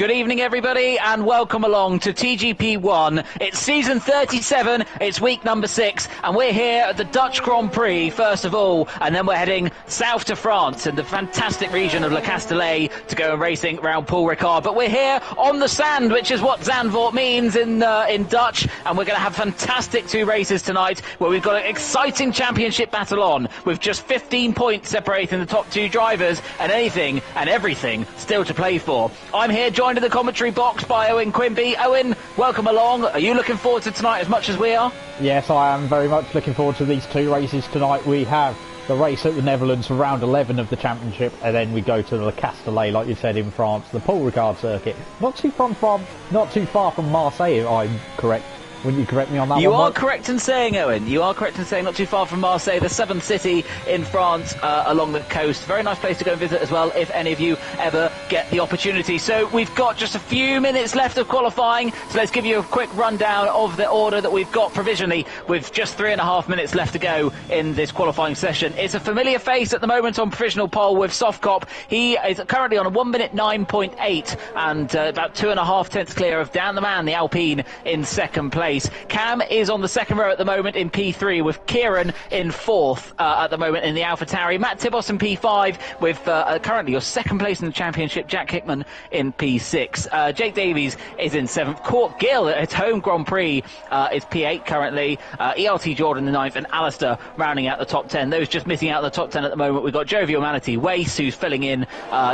Good evening, everybody, and welcome along to TGP1. It's season 37, it's week number 6, and we're here at the Dutch Grand Prix, first of all, and then we're heading south to France in the fantastic region of Le Castellet to go racing around Paul Ricard. But we're here on the sand, which is what Zandvoort means in Dutch, and we're going to have fantastic 2 races tonight, where we've got an exciting championship battle on, with just 15 points separating the top 2 drivers, and anything and everything still to play for. I'm here joined in the commentary box by Owen Quimby. Owen, welcome along. Are you looking forward to tonight as much as we are? Yes, I am very much looking forward to these 2 races tonight. We have the race at the Netherlands for round 11 of the championship, and then we go to the Le Castellet, like you said, in France, the Paul Ricard circuit. Not too far from Marseille, if I'm correct. Wouldn't you correct me on that one? You are correct in saying, Owen. You are correct in saying not too far from Marseille, the southern city in France, along the coast. Very nice place to go and visit as well, if any of you ever get the opportunity. So we've got just a few minutes left of qualifying, so let's give you a quick rundown of the order that we've got provisionally, with just 3.5 minutes left to go in this qualifying session. It's a familiar face at the moment on provisional pole with Softcop. He is currently on a 1 minute 9.8 and about 2.5 tenths clear of Dan the Man, the Alpine, in second place. Cam is on the second row at the moment in P3, with Kieran in 4th at the moment in the AlphaTauri. Matt Tibos in P5 with currently your second place in the championship, Jack Hickman in P6. Jake Davies is in 7th. Court Gill at his home Grand Prix is P8 currently. ELT Jordan in 9th, and Alistair rounding out the top 10. Those just missing out the top 10 at the moment, we've got Jovial Manatee Wace, who's filling in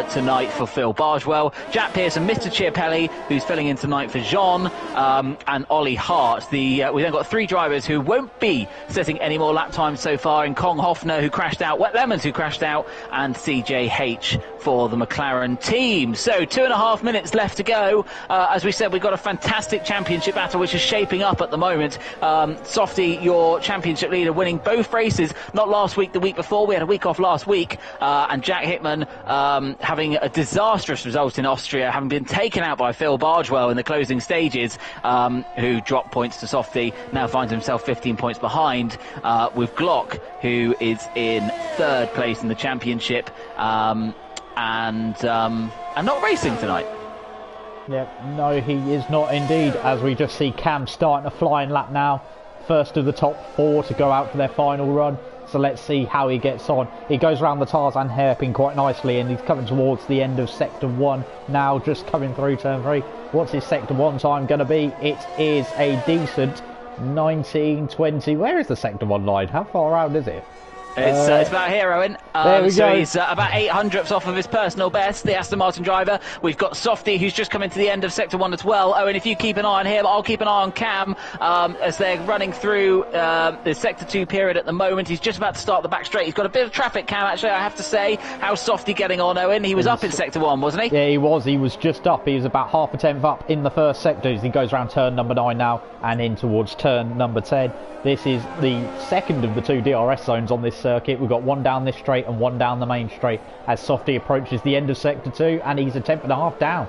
tonight for Phil Bargewell. Jack Pearson, Mr. Chiapelli, who's filling in tonight for Jean, and Ollie Hart. We then got 3 drivers who won't be setting any more lap times so far, in Kong Hoffner, who crashed out, Wet Lemons, who crashed out, and CJH for the McLaren team. So 2.5 minutes left to go. As we said, we've got a fantastic championship battle which is shaping up at the moment. Softy, your championship leader, winning both races, not last week, the week before. We had a week off last week, and Jack Hickman having a disastrous result in Austria, having been taken out by Phil Bargewell in the closing stages, who dropped points to Softy, now finds himself 15 points behind, with Glock, who is in 3rd place in the championship, and not racing tonight. Yep, no, he is not indeed, as we just see Cam starting a flying lap now. First of the top 4 to go out for their final run. So let's see how he gets on. He goes around the Tarzan hairpin quite nicely, and he's coming towards the end of Sector 1 now, just coming through Turn 3. What's his Sector 1 time going to be? It is a decent 19:20. Where is the Sector 1 line? How far out is it? It's about here, Owen. There we go. He's about 800ths off of his personal best, the Aston Martin driver. We've got Softy, who's just coming to the end of Sector 1 as well. Owen, if you keep an eye on him, I'll keep an eye on Cam as they're running through the Sector 2 period at the moment. He's just about to start the back straight. He's got a bit of traffic, Cam, actually, I have to say. How's Softy getting on, Owen? He was up in Sector 1, wasn't he? Yeah, he was. He was just up. He was about half a tenth up in the first sector as he goes around turn number 9 now and in towards turn number 10. This is the second of the 2 DRS zones on this circuit. We've got one down this straight and one down the main straight as Softy approaches the end of Sector 2, and he's a tenth and a half down.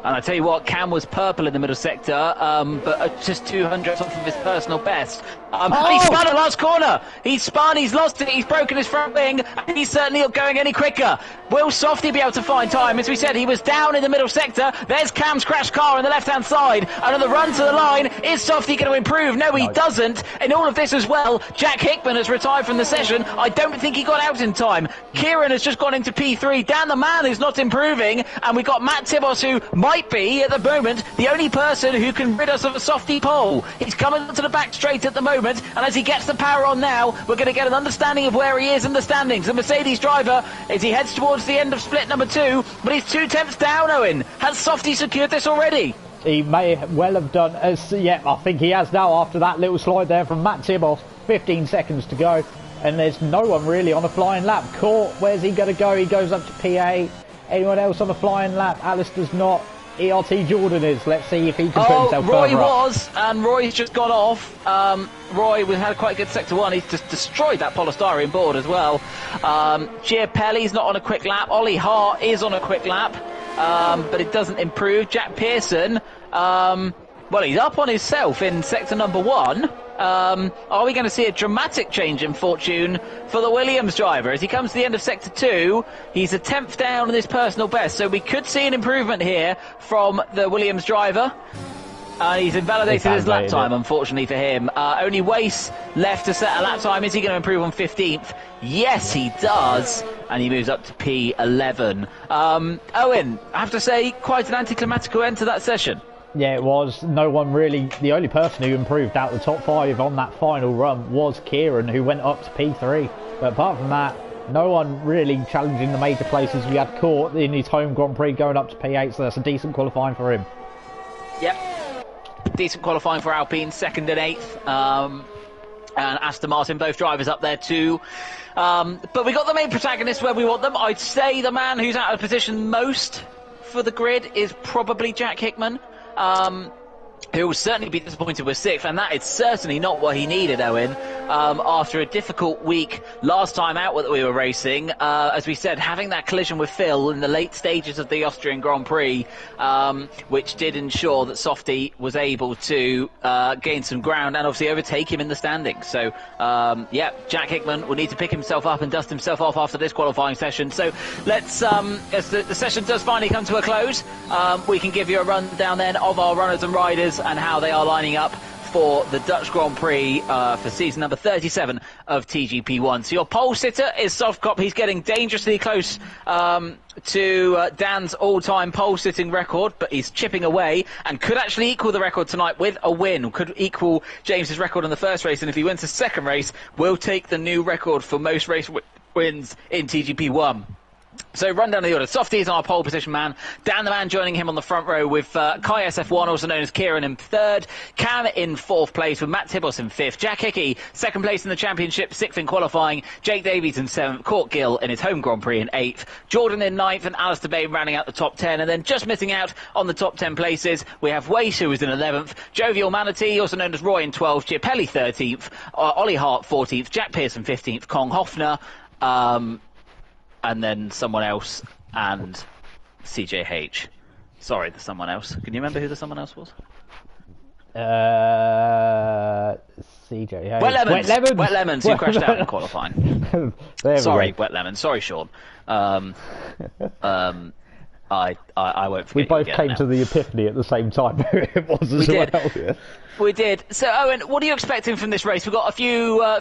And I tell you what, Cam was purple in the middle sector, but just 200 off of his personal best. He spun at last corner. He's spun, he's lost it, he's broken his front wing, and he's certainly not going any quicker. Will Softy be able to find time? As we said, he was down in the middle sector. There's Cam's crashed car on the left-hand side, and on the run to the line, is Softy going to improve? No, he doesn't. In all of this as well, Jack Hickman has retired from the session. I don't think he got out in time. Kieran has just gone into P3. Dan the Man is not improving, and we've got Matt Tibos, who might be, at the moment, the only person who can rid us of a Softy pole. He's coming to the back straight at the moment, and as he gets the power on now, we're going to get an understanding of where he is in the standings. The Mercedes driver, as he heads towards the end of split number 2, but he's 2 tenths down, Owen. Has Softy secured this already? He may well have done. Yeah, I think he has now after that little slide there from Matt Tibos. 15 seconds to go, and there's no one really on a flying lap. Court, where's he going to go? He goes up to P8. Anyone else on a flying lap? Alistair's not. ERT Jordan is. Let's see if he can put himself Roy further was, and Roy's just gone off. Roy, we had quite a good Sector 1. He's just destroyed that polystyrene board as well. Chiapelli's not on a quick lap. Ollie Hart is on a quick lap, but it doesn't improve. Jack Pearson, well, he's up on himself in Sector number 1. Are we going to see a dramatic change in fortune for the Williams driver? As he comes to the end of Sector 2, he's a 10th down in his personal best, so we could see an improvement here from the Williams driver. He's invalidated his lap time, unfortunately for him. Only Wace left to set a lap time. Is he going to improve on 15th? Yes, he does. And he moves up to P11. Owen, I have to say, quite an anticlimactical end to that session. Yeah, it was. No one really... The only person who improved out the top 5 on that final run was Kieran, who went up to P3. But apart from that, no one really challenging the major places. We had Court in his home Grand Prix going up to P8, so that's a decent qualifying for him. Yep. Decent qualifying for Alpine, 2nd and 8th. And Aston Martin, both drivers up there too. But we got the main protagonists where we want them. I'd say the man who's out of position most for the grid is probably Jack Hickman. Who will certainly be disappointed with 6th, and that is certainly not what he needed, Owen. After a difficult week last time out that we were racing, as we said, having that collision with Phil in the late stages of the Austrian Grand Prix, which did ensure that Softy was able to gain some ground and obviously overtake him in the standings. So, yeah, Jack Hickman will need to pick himself up and dust himself off after this qualifying session. So let's, as the session does finally come to a close, we can give you a rundown then of our runners and riders and how they are lining up for the Dutch Grand Prix for season number 37 of TGP1. So your pole sitter is Softcop. He's getting dangerously close to Dan's all-time pole sitting record, but he's chipping away and could actually equal the record tonight with a win. Could equal James's record in the first race, and if he wins the second race, will take the new record for most race wins in TGP1. So run down the order. Softy is our pole position man. Dan the man joining him on the front row with Kai SF1, also known as Kieran, in 3rd. Cam in 4th place with Matt Tibos in 5th. Jack Hickey, 2nd place in the championship, 6th in qualifying. Jake Davies in 7th. Court Gill in his home Grand Prix in 8th. Jordan in 9th and Alistair Bain rounding out the top 10. And then just missing out on the top 10 places, we have Wace, who was in 11th. Jovial Manatee, also known as Roy, in 12th. Chiapelli 13th. Ollie Hart 14th. Jack Pearson 15th. Kong Hoffner. And then someone else, and CJH. Sorry, the someone else. Can you remember who the someone else was? CJH. Wet Lemons. Wet Lemons, who crashed out in qualifying. Sorry, Wet Lemons. Sorry, Sean. I won't forget. We both came to the epiphany at the same time. It was as well. Yeah. We did. So, Owen, what are you expecting from this race? We've got a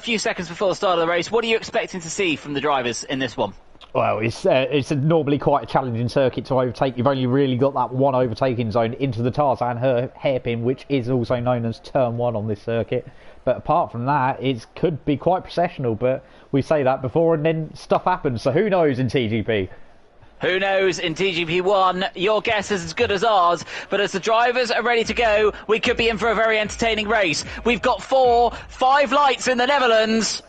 few seconds before the start of the race. What are you expecting to see from the drivers in this one? Well, it's normally quite a challenging circuit to overtake. You've only really got that one overtaking zone into the Tarzan hairpin, which is also known as Turn 1 on this circuit. But apart from that, it could be quite processional, but we say that before and then stuff happens. So who knows in TGP? Who knows in TGP1? Your guess is as good as ours, but as the drivers are ready to go, we could be in for a very entertaining race. We've got 5 lights in the Netherlands.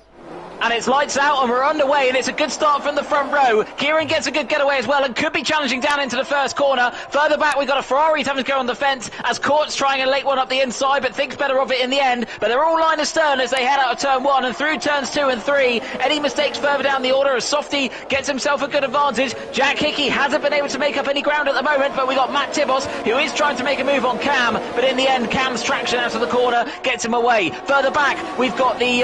And it's lights out and we're underway, and it's a good start from the front row. Kieran gets a good getaway as well and could be challenging down into the first corner. Further back we've got a Ferrari having to go on the fence as Court's trying a late one up the inside but thinks better of it in the end. But they're all line astern as they head out of turn 1 and through turns 2 and 3. Any mistakes further down the order as Softy gets himself a good advantage. Jack Hickey hasn't been able to make up any ground at the moment, but we got Matt Tibos who is trying to make a move on Cam, but in the end Cam's traction out of the corner gets him away. Further back we've got the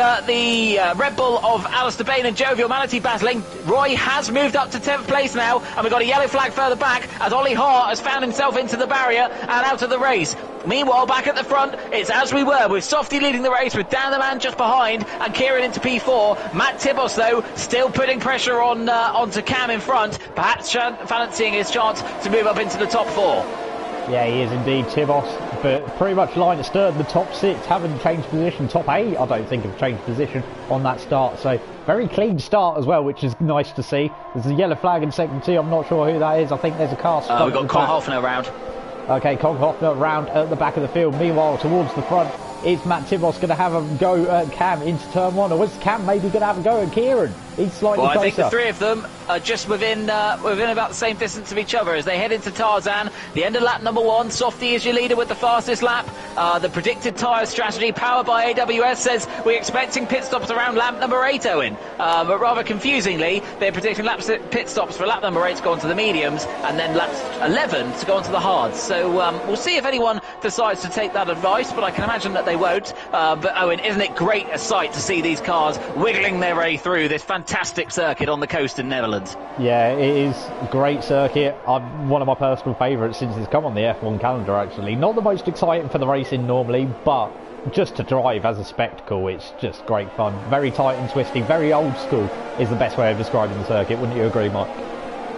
Red Bull of Alistair Bain and Jovial Manatee battling. Roy has moved up to 10th place now, and we've got a yellow flag further back as Ollie Hart has found himself into the barrier and out of the race. Meanwhile, back at the front, it's as we were, with Softy leading the race, with Dan the man just behind, and Kieran into P4. Matt Tibos, though, still putting pressure onto Cam in front, perhaps fancying his chance to move up into the top 4. Yeah, he is indeed, Tibos, but pretty much line astern. The top 6 haven't changed position. Top 8, I don't think, have changed position on that start. So very clean start as well, which is nice to see. There's a yellow flag in second 2. I'm not sure who that is. I think there's a car stuck. We've got Kong Hoffner around. Okay, Kong Hoffner around at the back of the field. Meanwhile, towards the front, is Matt Tibos going to have a go at Cam into turn 1? Or was Cam maybe going to have a go at Kieran? He's slightly Well, I closer. think the three of them are just within about the same distance of each other as they head into Tarzan. The end of lap number 1. Softy is your leader with the fastest lap. The predicted tyre strategy powered by AWS says we're expecting pit stops around lap number 8, Owen. But rather confusingly, they're predicting pit stops for lap number 8 to go onto the mediums and then lap 11 to go onto the hards. So we'll see if anyone decides to take that advice, but I can imagine that they won't. But Owen, isn't it great a sight to see these cars wiggling their way through this fantastic circuit on the coast in Netherlands? Yeah, it is a great circuit. One of my personal favourites since it's come on the F1 calendar, actually. Not the most exciting for the racing normally, but just to drive as a spectacle, it's just great fun. Very tight and twisty, very old school is the best way of describing the circuit. Wouldn't you agree, Mike?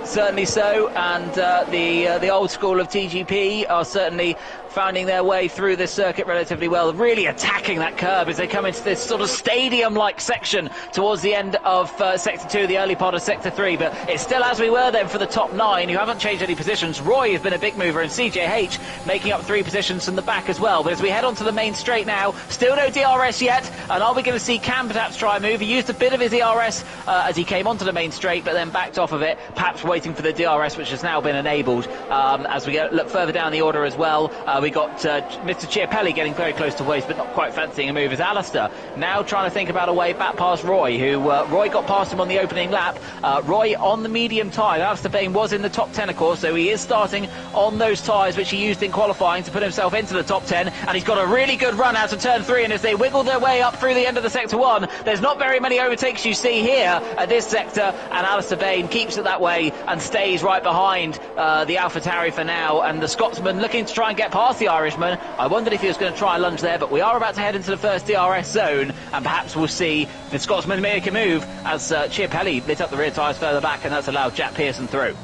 Certainly so, and the old school of TGP are certainly finding their way through this circuit relatively well, really attacking that curb as they come into this sort of stadium-like section towards the end of Sector 2, the early part of Sector 3, but it's still as we were then for the top 9, who haven't changed any positions. Roy has been a big mover, and CJH making up 3 positions from the back as well. But as we head onto the main straight now, still no DRS yet, and are we going to see Cam perhaps try a move? He used a bit of his DRS as he came onto the main straight, but then backed off of it, perhaps waiting for the DRS, which has now been enabled. As we look further down the order as well, we got Mr. Chiapelli getting very close to waste, but not quite fancying a move, as Alistair now trying to think about a way back past Roy, who Roy got past him on the opening lap. Roy on the medium tyre. Alistair Bain was in the top 10, of course, so he is starting on those tyres which he used in qualifying to put himself into the top 10, and he's got a really good run out of turn 3, and as they wiggle their way up through the end of the Sector 1, there's not very many overtakes you see here at this sector, and Alistair Bain keeps it that way and stays right behind the AlphaTauri for now, and the Scotsman looking to try and get past the Irishman. I wondered if he was going to try a lunge there, but we are about to head into the first DRS zone, and perhaps we'll see the Scotsman make a move as Chiapelli lit up the rear tyres further back, and that's allowed Jack Pearson through.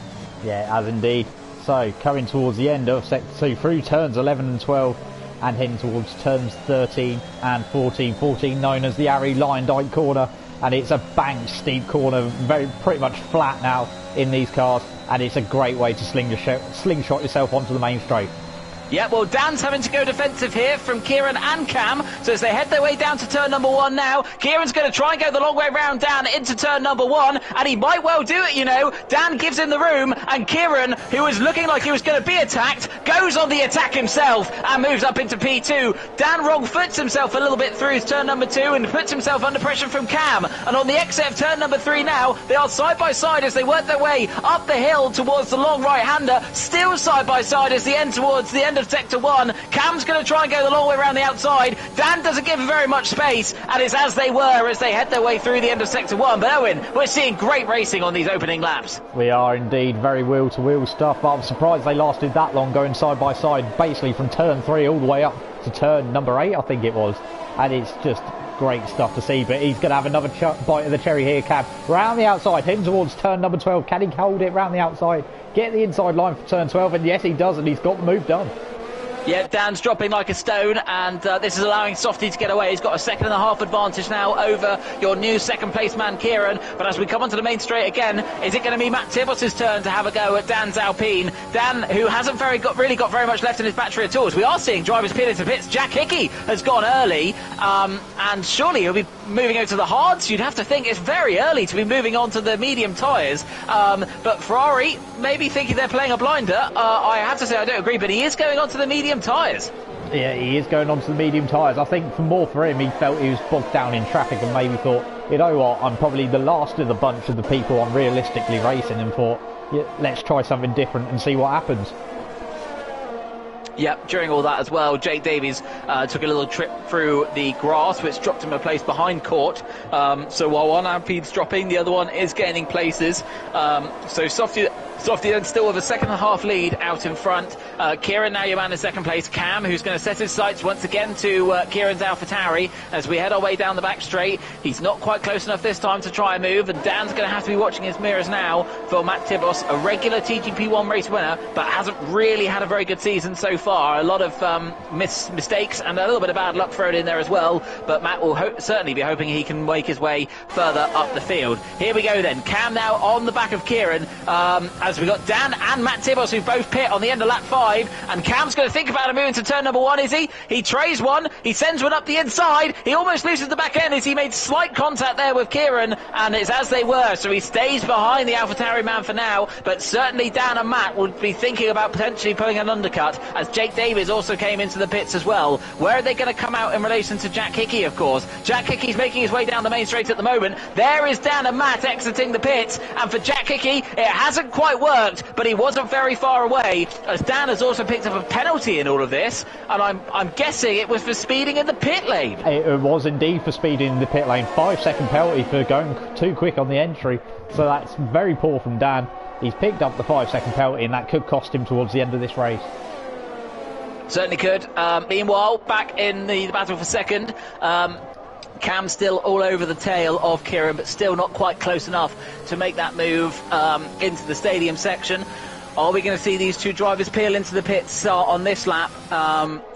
Yeah, as indeed. So, coming towards the end of Sector 2 through turns 11 and 12, and heading towards turns 13 and 14. 14 known as the Harry Lyondike corner, and it's a banked steep corner, pretty much flat now in these cars, and it's a great way to slingshot yourself onto the main straight. Yeah, well, Dan's having to go defensive here from Kieran and Cam, so as they head their way down to turn number 1 now, Kieran's going to try and go the long way round Dan into turn number 1, and he might well do it, you know. Dan gives him the room, and Kieran, who was looking like he was going to be attacked, goes on the attack himself and moves up into P2. Dan wrong foots himself a little bit through his turn number 2 and puts himself under pressure from Cam, and on the exit of turn number 3 now, they are side by side as they work their way up the hill towards the long right-hander, still side by side as they end towards the end of Sector 1. Cam's going to try and go the long way around the outside. Dan doesn't give very much space, and it's as they were as they head their way through the end of Sector 1. But Owen, we're seeing great racing on these opening laps. We are indeed, very wheel-to-wheel stuff, but I'm surprised they lasted that long going side by side, basically from turn 3 all the way up to turn number 8, I think it was. And it's just great stuff to see, but he's going to have another bite of the cherry here, Cam. Round the outside, heading towards turn number 12. Can he hold it round the outside? Get the inside line for turn 12, and yes, he does, and he's got the move done. Yeah, Dan's dropping like a stone, and this is allowing Softy to get away. He's got a 1.5 second advantage now over your new second place man, Kieran. But as we come onto the main straight again, is it going to be Matt Tibbos' turn to have a go at Dan's Alpine? Dan, who hasn't really got very much left in his battery at all. As we are seeing drivers peel into pits. Jack Hickey has gone early, and surely he'll be moving over to the hards. You'd have to think it's very early to be moving on to the medium tyres. But Ferrari, maybe thinking they're playing a blinder. I have to say I don't agree, but he is going on to the medium tyres. Yeah, he is going on to the medium tyres. I think for him, he felt he was bogged down in traffic and maybe thought, you know what, I'm probably the last of the bunch of the people I'm realistically racing, and thought, yeah, let's try something different and see what happens. Yep, during all that as well, Jake Davies took a little trip through the grass, which dropped him a place behind Court. So while one Alpine's dropping, the other one is gaining places. So Softy then still with a 2.5 lead out in front. Kieran now your man in second place. Cam, who's going to set his sights once again to Kieran's AlphaTauri as we head our way down the back straight. He's not quite close enough this time to try and move, and Dan's going to have to be watching his mirrors now for Matt Tibbos, a regular TGP1 race winner, but hasn't really had a very good season so far. A lot of mistakes and a little bit of bad luck thrown in there as well, but Matt will certainly be hoping he can make his way further up the field. Here we go then. Cam now on the back of Kieran, as we got Dan and Matt Tibos who both pit on the end of lap 5, and Cam's going to think about a move into turn number 1, is he? He trays one, he sends one up the inside, he almost loses the back end as he made slight contact there with Kieran, and it's as they were, so he stays behind the AlphaTauri man for now, but certainly Dan and Matt would be thinking about potentially pulling an undercut, as Jake Davies also came into the pits as well. Where are they going to come out in relation to Jack Hickey, of course? Jack Hickey's making his way down the main straight at the moment. There is Dan and Matt exiting the pits, and for Jack Hickey, it hasn't quite worked, but he wasn't very far away, as Dan has also picked up a penalty in all of this, and I'm guessing it was for speeding in the pit lane. It was indeed for speeding in the pit lane. 5-second penalty for going too quick on the entry, so that's very poor from Dan. He's picked up the 5-second penalty, and that could cost him towards the end of this race. Certainly could. Meanwhile, back in the battle for second, Cam still all over the tail of Kieran, but still not quite close enough to make that move into the stadium section. Are we going to see these two drivers peel into the pits on this lap?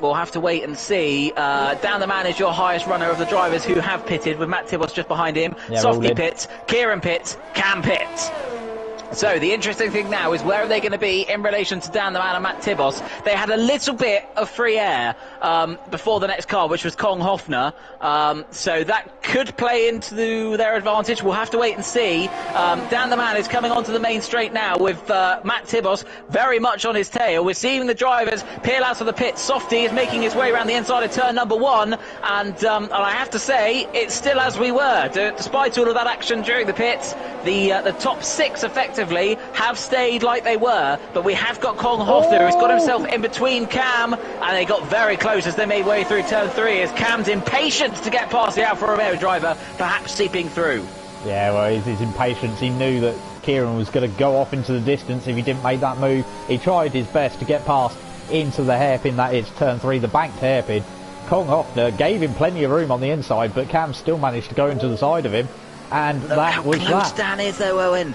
We'll have to wait and see. Dan the Man is your highest runner of the drivers who have pitted, with Matt Tibos just behind him. Yeah, Softy pits, Kieran pits, Cam pits. So the interesting thing now is where are they going to be in relation to Dan the Man and Matt Tibos. They had a little bit of free air before the next car, which was Kong Hofner, so that could play into their advantage. We'll have to wait and see. Dan the Man is coming onto the main straight now with Matt Tibos very much on his tail. We're seeing the drivers peel out of the pit. Softy is making his way around the inside of turn number 1, and I have to say it's still as we were. Despite all of that action during the pits, the top 6 effectively have stayed like they were, but we have got Kong Hofner who's got himself in between Cam, and they got very close as they made way through turn 3, as Cam's impatient to get past the Alfa Romeo driver, perhaps seeping through. Yeah, well, his impatience. He knew that Kieran was going to go off into the distance if he didn't make that move. He tried his best to get past into the hairpin, that is turn 3, the banked hairpin. Kong Hofner gave him plenty of room on the inside, but Cam still managed to go into the side of him, and look that how was close that. Dan is though, Owen.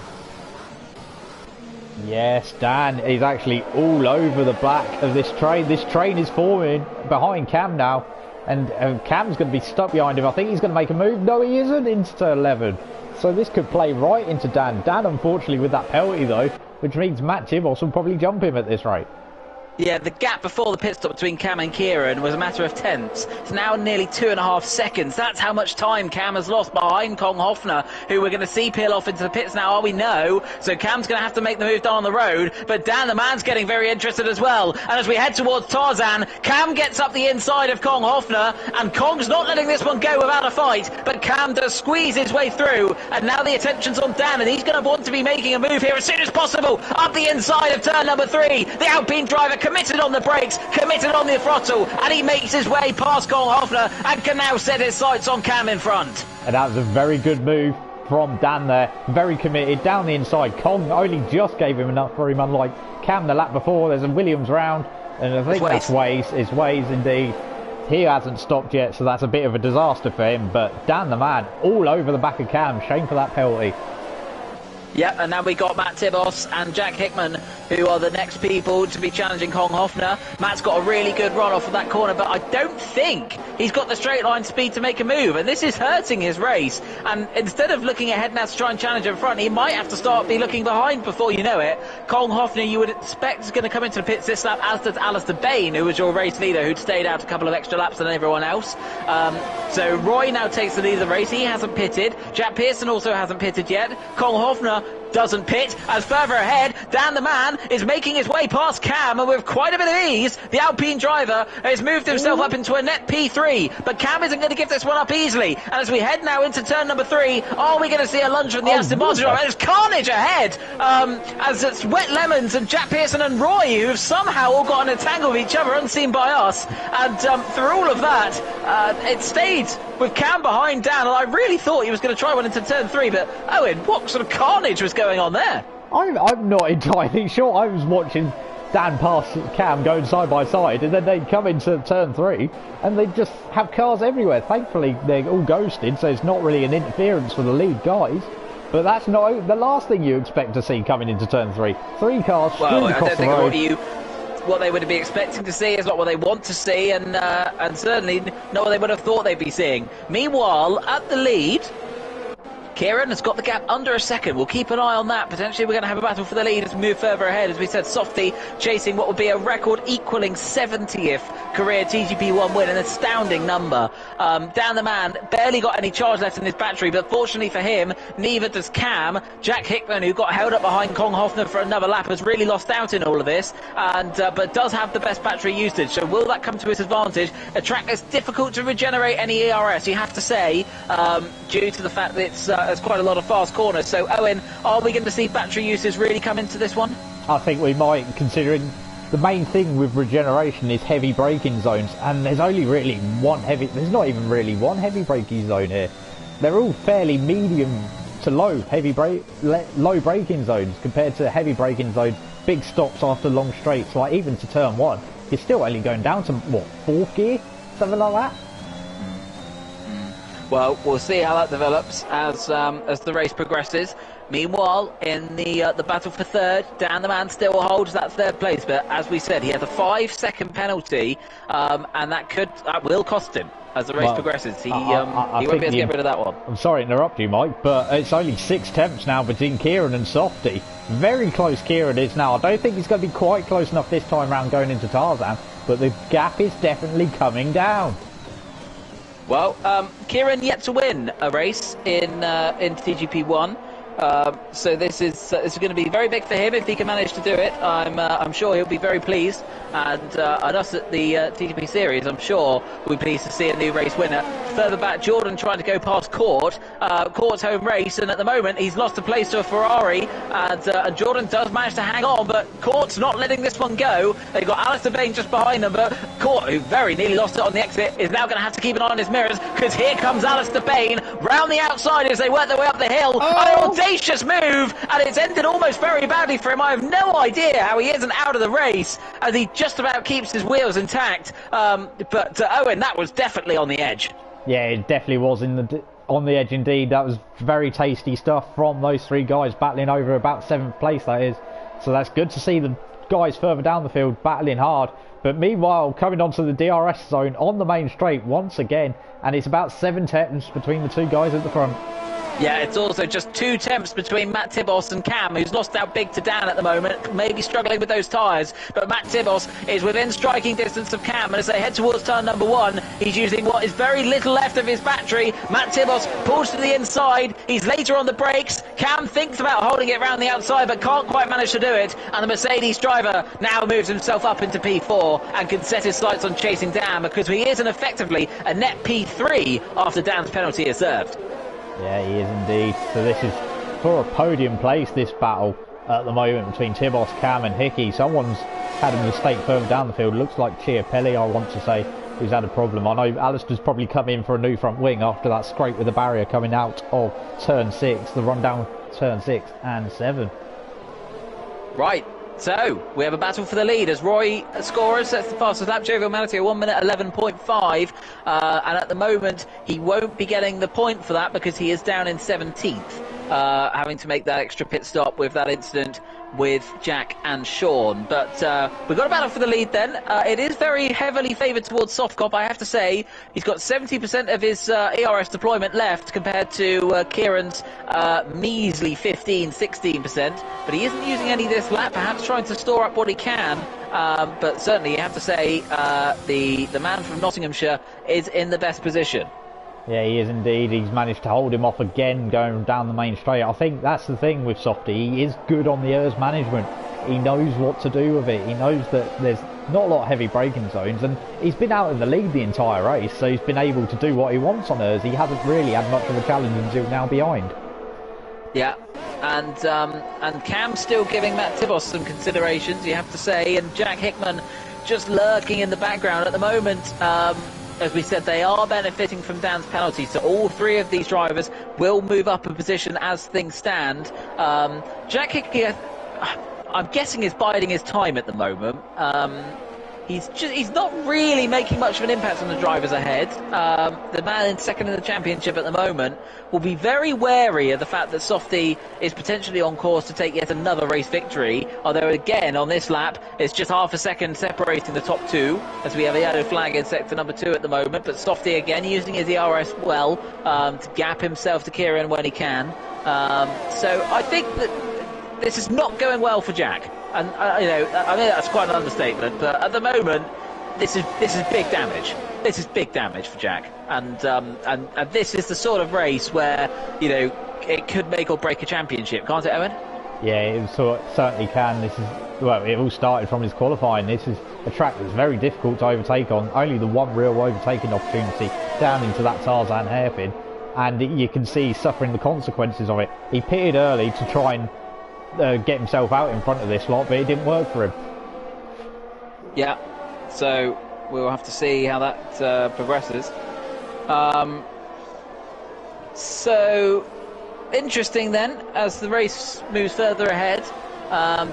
Yes, Dan is actually all over the back of this train. This train is forming behind Cam now, and Cam's going to be stuck behind him. I think he's going to make a move. No, he isn't, into 11. So this could play right into Dan. Dan, unfortunately, with that penalty, though, which means Matt Tibos will probably jump him at this rate. Yeah, the gap before the pit stop between Cam and Kieran was a matter of tenths. It's now nearly 2.5 seconds. That's how much time Cam has lost behind Kong Hofner, who we're going to see peel off into the pits now, we know. So Cam's going to have to make the move down the road, but Dan the Man's getting very interested as well. And as we head towards Tarzan, Cam gets up the inside of Kong Hofner, and Kong's not letting this one go without a fight, but Cam does squeeze his way through, and now the attention's on Dan, and he's going to want to be making a move here as soon as possible. Up the inside of turn number 3, the Alpine driver committed on the brakes, committed on the throttle, and he makes his way past Kong Hofner and can now set his sights on Cam in front. And that was a very good move from Dan there, very committed down the inside. Kong only just gave him enough for him, unlike Cam the lap before. There's a Williams round, and I think that's Waze. It's Waze indeed. He hasn't stopped yet, so that's a bit of a disaster for him, but Dan the Man all over the back of Cam. Shame for that penalty. Yep, and now we got Matt Tibos and Jack Hickman, who are the next people to be challenging Kong Hofner. Matt's got a really good run off of that corner, but I don't think he's got the straight line speed to make a move, and this is hurting his race. And instead of looking ahead now to try and challenge in front, he might have to be looking behind before you know it. Kong Hofner, you would expect, is going to come into the pits this lap, as does Alistair Bain, who was your race leader, who'd stayed out a couple of extra laps than everyone else. So Roy now takes the lead of the race. He hasn't pitted. Jack Pearson also hasn't pitted yet. Kong Hofner doesn't pit, as further ahead, Dan the Man is making his way past Cam, and with quite a bit of ease, the Alpine driver has moved himself up into a net P3, but Cam isn't going to give this one up easily. And as we head now into turn number 3, are we going to see a lunge from the Aston Martin driver? There's carnage ahead, as it's Wet Lemons and Jack Pearson and Roy, who have somehow all gotten entangled with each other, unseen by us, and through all of that, it stayed with Cam behind Dan, and I really thought he was going to try one into turn 3, but Owen, what sort of carnage was going on there? I'm not entirely sure. I was watching Dan pass Cam going side by side, and then they'd come into turn 3 and they'd just have cars everywhere. Thankfully they're all ghosted, so it's not really an interference for the lead guys, but that's not the last thing you expect to see coming into turn 3. 3 cars strewn across the road. what they would be expecting to see. It's not what they want to see, and certainly not what they would have thought they'd be seeing. Meanwhile, at the lead, Kieran has got the gap under a second. We'll keep an eye on that. Potentially we're going to have a battle for the lead as we move further ahead. As we said, Softy chasing what would be a record equaling 70th career TGP1 win, an astounding number. Dan the man barely got any charge left in his battery, but fortunately for him, neither does Cam. Jack Hickman, who got held up behind Kong Hoffner for another lap, has really lost out in all of this, and but does have the best battery usage. So will that come to his advantage? A track that's difficult to regenerate any ERS, you have to say, due to the fact that there's quite a lot of fast corners. So Owen, are we going to see battery usage really come into this one? I think we might, considering the main thing with regeneration is heavy braking zones, and there's only really there's not even really one heavy braking zone here. They're all fairly medium to low low braking zones compared to heavy braking zones, big stops after long straights. Like even to turn one, you're still only going down to what, 4th gear, something like that. Well, we'll see how that develops as the race progresses. Meanwhile, in the battle for third, Dan the man still holds that third place, but as we said, he has a 5-second penalty, and that will cost him as the race progresses. He won't be able to get rid of that one. I'm sorry to interrupt you, Mike, but it's only 6 tenths now between Kieran and Softy. Very close Kieran is now. I don't think he's going to be quite close enough this time round going into Tarzan, but the gap is definitely coming down. Well, Kieran yet to win a race in TGP1, so this is going to be very big for him if he can manage to do it. I'm sure he'll be very pleased, and us at the TGPSeries, I'm sure we'll be pleased to see a new race winner. Further back, Jordan trying to go past Court. Court's home race, and at the moment he's lost a place to a Ferrari, and Jordan does manage to hang on, but Court's not letting this one go. They've got Alistair Bain just behind them, but Court, who very nearly lost it on the exit, is now going to have to keep an eye on his mirrors, because here comes Alistair Bain round the outside as they work their way up the hill. An audacious move, and it's ended almost very badly for him. I have no idea how he isn't out of the race, as he just about keeps his wheels intact. But Owen, that was definitely on the edge. Yeah, it definitely was on the edge indeed. That was very tasty stuff from those 3 guys battling over about 7th place, that is. So that's good to see the guys further down the field battling hard. But meanwhile, coming onto the DRS zone on the main straight once again, and it's about 7 tenths between the 2 guys at the front. Yeah, it's also just 2 tenths between Matt Tibos and Cam, who's lost out big to Dan at the moment, maybe struggling with those tyres. But Matt Tibos is within striking distance of Cam, and as they head towards turn number 1, he's using what is very little left of his battery. Matt Tibos pulls to the inside, he's later on the brakes. Cam thinks about holding it around the outside, but can't quite manage to do it. And the Mercedes driver now moves himself up into P4 and can set his sights on chasing Dan, because he is effectively a net P3 after Dan's penalty is served. Yeah, he is indeed. So this is for a podium place, this battle at the moment between Tibos, Cam and Hickey. Someone's had a mistake further down the field. Looks like Chiapelli, I want to say, who's had a problem. I know Alistair's probably come in for a new front wing after that scrape with the barrier coming out of turn 6, the run down turn 6 and 7. Right. So, we have a battle for the lead as Roy Scorer sets the fastest lap. Jovial Manatee at 1 minute 11.5, and at the moment he won't be getting the point for that because he is down in 17th, having to make that extra pit stop with that incident with Jack and Sean. But we've got a battle for the lead then. It is very heavily favoured towards Softcop, I have to say. He's got 70% of his ERS deployment left compared to Kieran's measly 16%, but he isn't using any this lap, perhaps trying to store up what he can. But certainly you have to say the man from Nottinghamshire is in the best position. Yeah, he is indeed. He's managed to hold him off again going down the main straight. I think that's the thing with Softy. He is good on the ERS management. He knows what to do with it. He knows that there's not a lot of heavy braking zones, and he's been out in the lead the entire race, so he's been able to do what he wants on ERS. He hasn't really had much of a challenge until now behind. Yeah, and Cam's still giving Matt Tibos some considerations, you have to say, and Jack Hickman just lurking in the background at the moment. As we said, they are benefiting from Dan's penalty, so all 3 of these drivers will move up a position as things stand. Jack Hickey, I'm guessing, is biding his time at the moment. he's not really making much of an impact on the drivers ahead. The man in second in the championship at the moment will be very wary of the fact that Softy is potentially on course to take yet another race victory. Although again on this lap it's just half a second separating the top two, as we have a yellow flag in sector number 2 at the moment. But Softy again using his ERS well to gap himself to Kieran when he can. So I think that this is not going well for Jack. And I know that's quite an understatement, but at the moment, this is big damage. This is big damage for Jack, and this is the sort of race where it could make or break a championship, can't it, Owen? Yeah, it certainly can. It all started from his qualifying. This is a track that's very difficult to overtake on. Only the one real overtaking opportunity down into that Tarzan hairpin, and you can see he's suffering the consequences of it. He pitted early to try and get himself out in front of this lot, but it didn't work for him. Yeah, so we'll have to see how that progresses. So interesting then, as the race moves further ahead.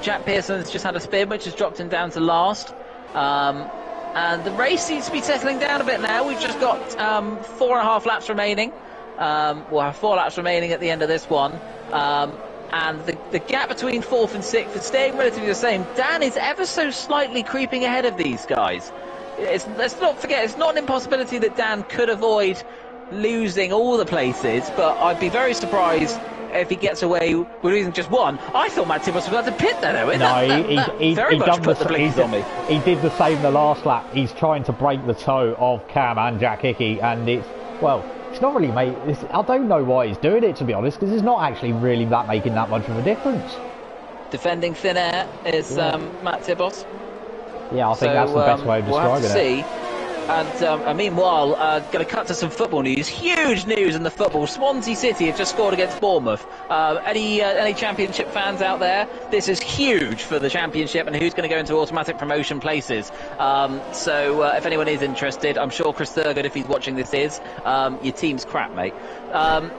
Jack Pearson has just had a spin, which has dropped him down to last. And the race seems to be settling down a bit now. We've just got 4.5 laps remaining. We'll have 4 laps remaining at the end of this one. And the gap between 4th and 6th is staying relatively the same. Dan is ever so slightly creeping ahead of these guys. Let's not forget, it's not an impossibility that Dan could avoid losing all the places, but I'd be very surprised if he gets away with losing just one. I thought Matt Tibbos was about to pit there, though. No, he very much put the blinkers on me. He did the same the last lap. He's trying to break the toe of Cam and Jack Hickey, and it's not really, mate. I don't know why he's doing it, to be honest, because it's not actually really making that much of a difference. Defending thin air is Matt Tibbos. Yeah, I think that's the best way of describing it. And meanwhile, going to cut to some football news. Huge news in the football. Swansea City have just scored against Bournemouth. Any Championship fans out there? This is huge for the Championship and who's going to go into automatic promotion places. So if anyone is interested, I'm sure Chris Thurgood, if he's watching this, is. Your team's crap, mate.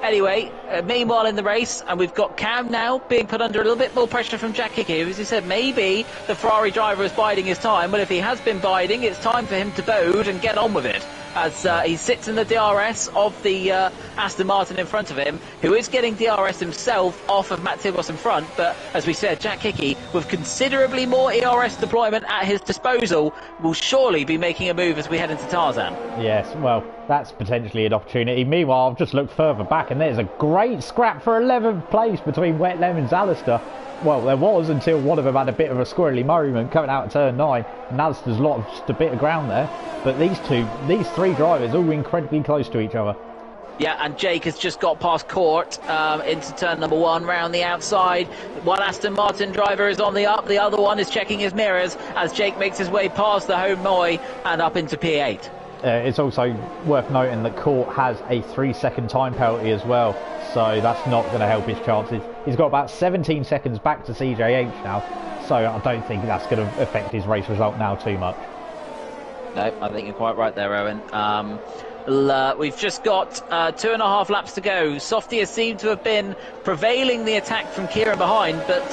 Anyway, meanwhile in the race, and we've got Cam now being put under a little bit more pressure from Jack Hickey. As he said, maybe the Ferrari driver is biding his time. Well, if he has been biding, it's time for him to bode and get on with it, as he sits in the DRS of the Aston Martin in front of him, who is getting DRS himself off of Matt Tibbos in front. But as we said, Jack Hickey, with considerably more ERS deployment at his disposal, will surely be making a move as we head into Tarzan. Yes, well, that's potentially an opportunity. Meanwhile, I've just looked further back, and there's a great scrap for 11th place between Wet Lemon's Alistair. Well, there was, until one of them had a bit of a squirrely moment coming out of turn 9, and Alistair's lost a bit of ground there. But these three drivers all incredibly close to each other. Yeah, and Jake has just got past Court into turn number 1 round the outside. One Aston Martin driver is on the up, the other one is checking his mirrors as Jake makes his way past the home Moy and up into P8. It's also worth noting that Court has a 3-second time penalty as well, so that's not going to help his chances. He's got about 17 seconds back to CJH now, so I don't think that's going to affect his race result now too much. No, I think you're quite right there, Owen. We've just got 2.5 laps to go. Softy has seemed to have been prevailing the attack from Kieran behind, but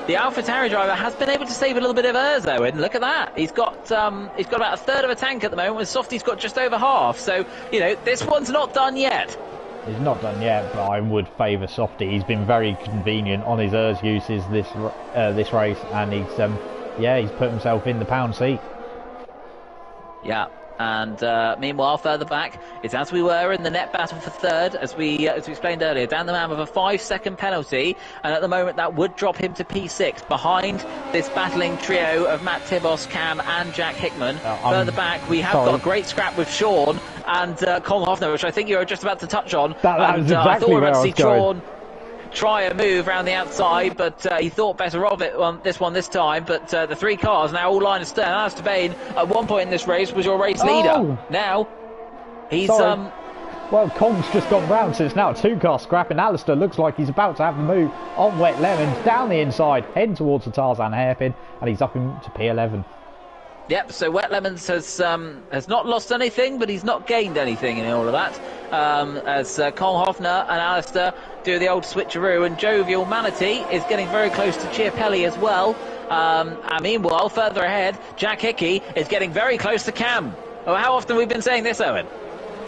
the AlphaTauri driver has been able to save a little bit of hers, Owen. Look at that. He's got about a third of a tank at the moment, when Softy's got just over half. So, this one's not done yet. It's not done yet, but I would favour Softy. He's been very convenient on his ERS uses this race, and he's put himself in the pound seat. Yeah, and meanwhile, further back, it's as we were in the net battle for third, as we explained earlier. Dan the man with a 5-second penalty, and at the moment that would drop him to P6, behind this battling trio of Matt Tibbos, Cam and Jack Hickman. Further back, we have got a great scrap with Sean and Colin Hoffner, which I think you were just about to touch on. That was exactly I thought we were about to see Sean try a move around the outside, but he thought better of it on this time. But the 3 cars now all line astern. Alistair Bain at one point in this race was your race leader. Now he's well, Kong's just gone round, so it's now a 2-car scrap, and Alistair looks like he's about to have a move on Wet Lemons down the inside, heading towards the Tarzan hairpin, and he's up into P11. Yep, so Wet Lemons has not lost anything, but he's not gained anything in all of that. As Colin Hoffner and Alistair do the old switcheroo, and Jovial Manatee is getting very close to Chiapelli as well. And meanwhile, further ahead, Jack Hickey is getting very close to Cam. Oh, how often have we been saying this, Owen?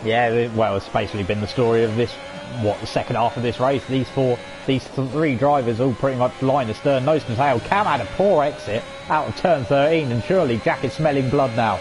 Yeah, well, it's basically been the story of this, the second half of this race. These three drivers all pretty much line astern, nose to tail. Cam had a poor exit out of turn 13, and surely Jack is smelling blood now.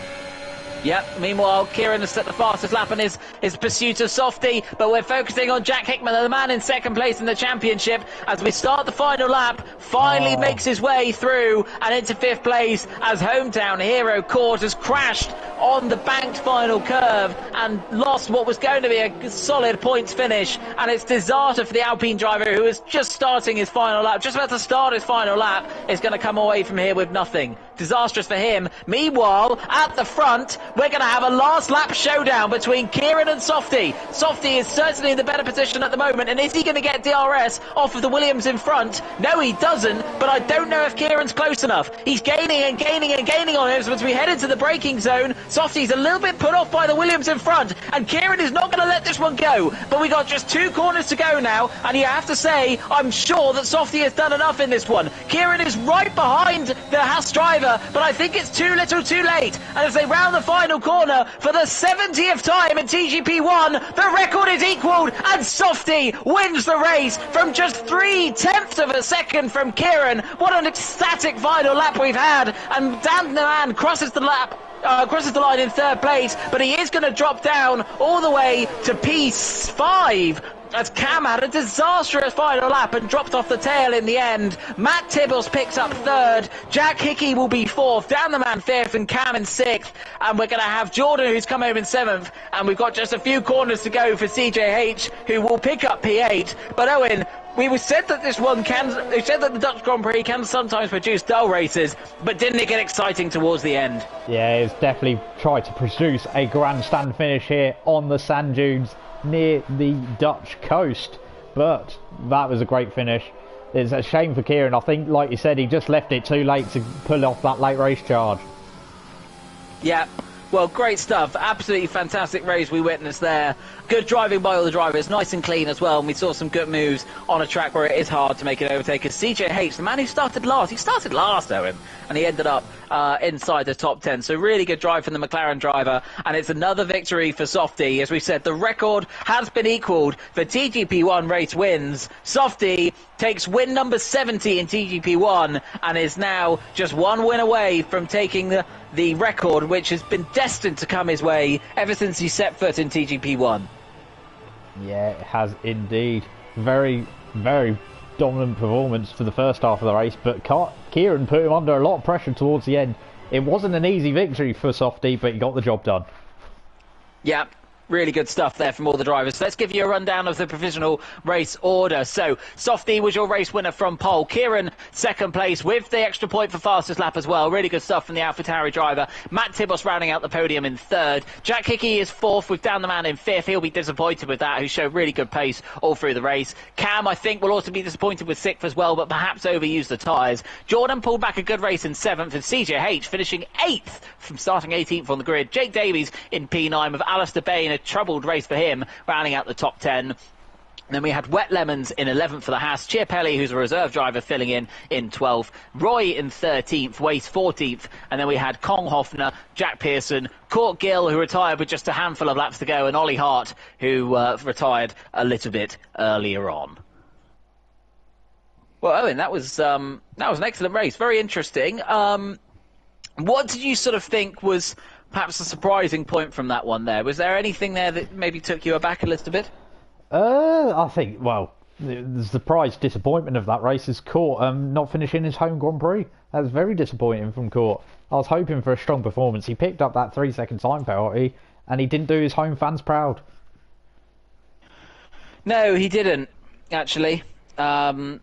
Yep, meanwhile, Kieran has set the fastest lap in his pursuit of Softy, but we're focusing on Jack Hickman, the man in second place in the championship, as we start the final lap, finally makes his way through and into fifth place as hometown hero Court has crashed on the banked final curve and lost what was going to be a solid points finish, and it's disaster for the Alpine driver who is just starting his final lap, just about to start his final lap, is going to come away from here with nothing. Disastrous for him. Meanwhile, at the front, we're going to have a last lap showdown between Kieran and Softy. Softy is certainly in the better position at the moment, and is he going to get DRS off of the Williams in front? No, he doesn't, but I don't know if Kieran's close enough. He's gaining and gaining and gaining on him as we head into the braking zone. Softy's a little bit put off by the Williams in front, and Kieran is not going to let this one go. But we got just 2 corners to go now, and you have to say, I'm sure that Softy has done enough in this one. Kieran is right behind the Haas driver, but I think it's too little too late. And as they round the final corner for the 70th time in TGP1, the record is equalled, and Softy wins the race from just 3/10 of a second from Kieran. What an ecstatic final lap we've had, and Dan the man crosses the line in third place, but he is going to drop down all the way to P5 as Cam had a disastrous final lap and dropped off the tail in the end. Matt Tibbles picks up third, Jack Hickey will be fourth, Dan the man fifth, and Cam in sixth, and we're going to have Jordan who's come home in seventh, and we've got just a few corners to go for CJH, who will pick up P8. But Owen, we said that the Dutch Grand Prix can sometimes produce dull races, but didn't it get exciting towards the end? Yeah, it's definitely tried to produce a grandstand finish here on the sand dunes near the Dutch coast, but that was a great finish. It's a shame for Kieran. I think, like you said, he just left it too late to pull off that late race charge. Yeah. Well, great stuff. Absolutely fantastic race we witnessed there. Good driving by all the drivers, nice and clean as well. And we saw some good moves on a track where it is hard to make an overtake. As CJH, the man who started last, Owen, and he ended up inside the top 10. So really good drive from the McLaren driver. And it's another victory for Softy. As we said, the record has been equalled for TGP1 race wins. Softy takes win number 70 in TGP1 and is now just one win away from taking the record, which has been destined to come his way ever since he set foot in TGP1. Yeah, it has indeed. Very, very dominant performance for the first half of the race, but Kieran put him under a lot of pressure towards the end. It wasn't an easy victory for Softy, but he got the job done. Yeah. Really good stuff there from all the drivers. Let's give you a rundown of the provisional race order. So, Softy was your race winner from pole. Kieran, second place with the extra point for fastest lap as well. Really good stuff from the AlphaTauri driver. Matt Tibbles rounding out the podium in third. Jack Hickey is fourth with Dan the man in fifth. He'll be disappointed with that, who showed really good pace all through the race. Cam, I think, will also be disappointed with sixth as well, but perhaps overused the tyres. Jordan pulled back a good race in seventh, and CJH finishing eighth from starting 18th on the grid. Jake Davies in P9 with Alistair Bain, a troubled race for him, rounding out the top 10. Then we had Wet Lemons in 11th for the Haas, Chiapelli, who's a reserve driver, filling in 12th, Roy in 13th, Wace 14th, and then we had Kong Hoffner, Jack Pearson, Court Gill, who retired with just a handful of laps to go, and Ollie Hart, who retired a little bit earlier on. Well, Owen, that was an excellent race, very interesting. What did you sort of think was perhaps a surprising point from that one there? Was there anything there that maybe took you aback a little bit? I think, well, the surprise disappointment of that race is Court not finishing his home Grand Prix. That was very disappointing from Court. I was hoping for a strong performance. He picked up that 3-second time penalty and he didn't do his home fans proud. No, he didn't, actually. And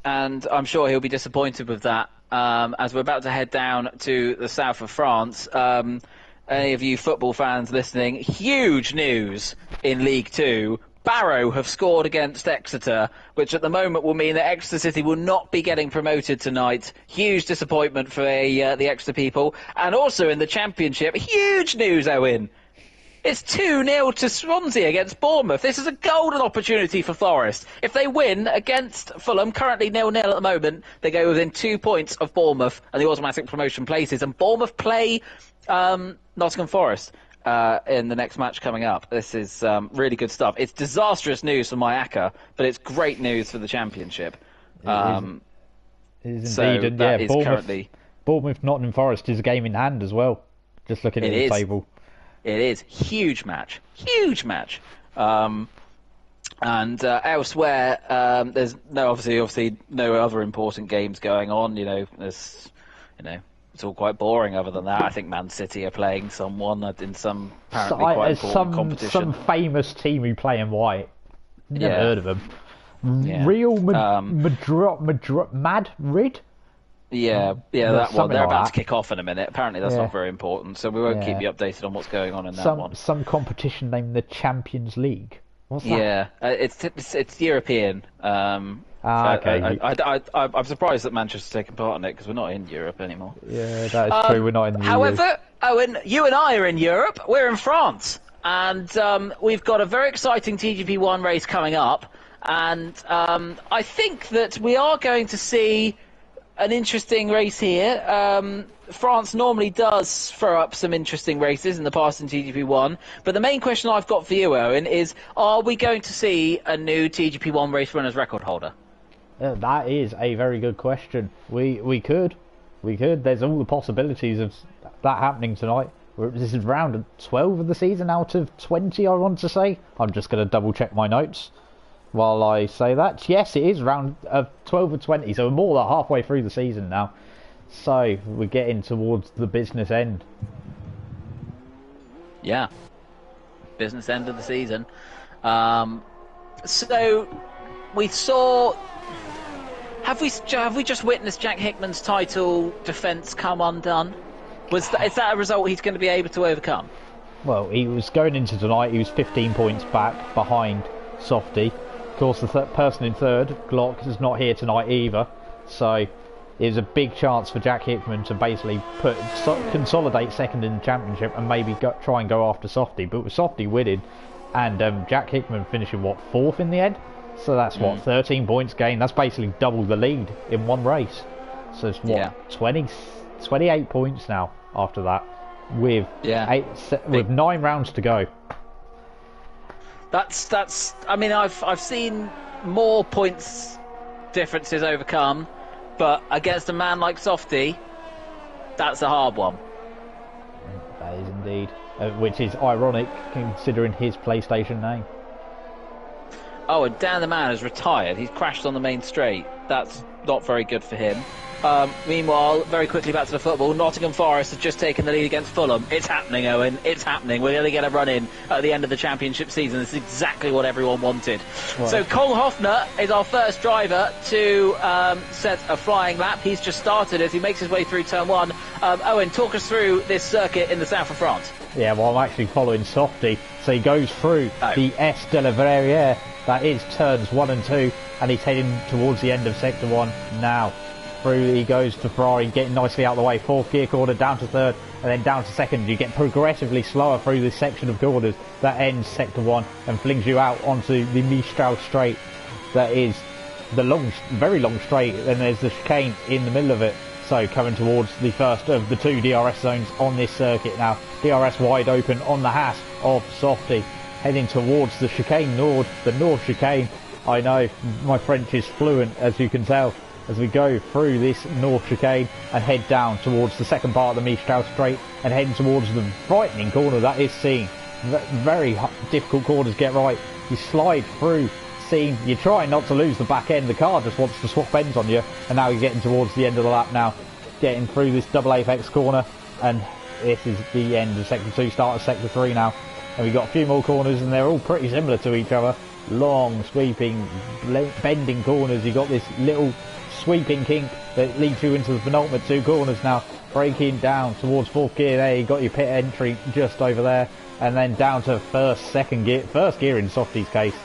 I'm sure he'll be disappointed with that. As we're about to head down to the south of France, any of you football fans listening, huge news in League 2. Barrow have scored against Exeter, which at the moment will mean that Exeter City will not be getting promoted tonight. Huge disappointment for the Exeter people. And also in the Championship, huge news, Owen. It's 2-0 to Swansea against Bournemouth. This is a golden opportunity for Forest. If they win against Fulham, currently 0-0 at the moment, they go within 2 points of Bournemouth and the automatic promotion places. And Bournemouth play Nottingham Forest in the next match coming up. This is really good stuff. It's disastrous news for Mayaka, but it's great news for the Championship. It is so indeed. And that yeah, is currently... Bournemouth Nottingham Forest is a game in hand as well. Just looking at the table. It is. Huge match. Huge match. And elsewhere, there's obviously no other important games going on. It's all quite boring other than that. I think Man City are playing someone in some apparently quite important competition. Some famous team who play in white. Never heard of them. Yeah. Real Madrid? Yeah, that one. They're like about that. to kick off in a minute. Apparently that's not very important, so we won't keep you updated on what's going on in that one. Some competition named the Champions League. What's that? Yeah, it's European. Okay. I'm surprised that Manchester's taken part in it because we're not in Europe anymore. Yeah, that is true. We're not in the EU. However, Owen, you and I are in Europe. We're in France, and we've got a very exciting TGP1 race coming up, and I think that we are going to see an interesting race here. France normally does throw up some interesting races in the past in TGP1, but the main question I've got for you, Owen, is are we going to see a new TGP1 race runners record holder? That is a very good question. We could. There's all the possibilities of that happening tonight. This is round 12 of the season out of 20, I want to say. I'm just going to double check my notes while I say that. Yes, it is round 12 of 20, so we're more than halfway through the season now. So we're getting towards the business end. Yeah, business end of the season. So we saw. Have we just witnessed Jack Hickman's title defence come undone? Is that a result he's going to be able to overcome? Well, he was going into tonight. He was 15 points back behind Softy. Of course, the person in third, Glock, is not here tonight either. So it was a big chance for Jack Hickman to basically consolidate second in the championship and maybe try and go after Softy. But with Softy winning and Jack Hickman finishing, fourth in the end? So that's 13 points gained. That's basically double the lead in one race. So it's 28 points now after that with 9 rounds to go. That's. I mean, I've seen more points differences overcome, but against a man like Softy, that's a hard one. That is indeed, which is ironic considering his PlayStation name. Oh, and Dan the man has retired. He's crashed on the main straight. That's not very good for him. Meanwhile, very quickly back to the football. Nottingham Forest have just taken the lead against Fulham. It's happening, Owen. It's happening. We're going to get a run in at the end of the championship season. This is exactly what everyone wanted. Right. So Cole Hoffner is our first driver to set a flying lap. He's just started as he makes his way through turn 1. Owen, talk us through this circuit in the south of France. Yeah, well, I'm actually following Softy. So he goes through the S de la Verrière. That is turns 1 and 2, and he's heading towards the end of sector 1 now. Through he goes to Ferrari, getting nicely out of the way. Fourth gear corner down to third, and then down to second. You get progressively slower through this section of corners that ends sector 1 and flings you out onto the Mistral straight. That is the very long straight. Then there's the chicane in the middle of it. So coming towards the first of the 2 DRS zones on this circuit now. DRS wide open on the Haas of Softy. Heading towards the chicane the north chicane. I know my French is fluent, as you can tell, as we go through this north chicane and head down towards the second part of the Mistral straight and heading towards the frightening corner that is seen. Very difficult corner to get right. You slide through, you're trying not to lose the back end. The car just wants to swap ends on you, and now you're getting towards the end of the lap now. Getting through this double apex corner, and this is the end of sector 2, start of sector 3 now. And we've got a few more corners, and they're all pretty similar to each other. Long, sweeping, bending corners. You've got this little sweeping kink that leads you into the penultimate 2 corners now. Braking down towards 4th gear there. You've got your pit entry just over there. And then down to first gear in Softy's case.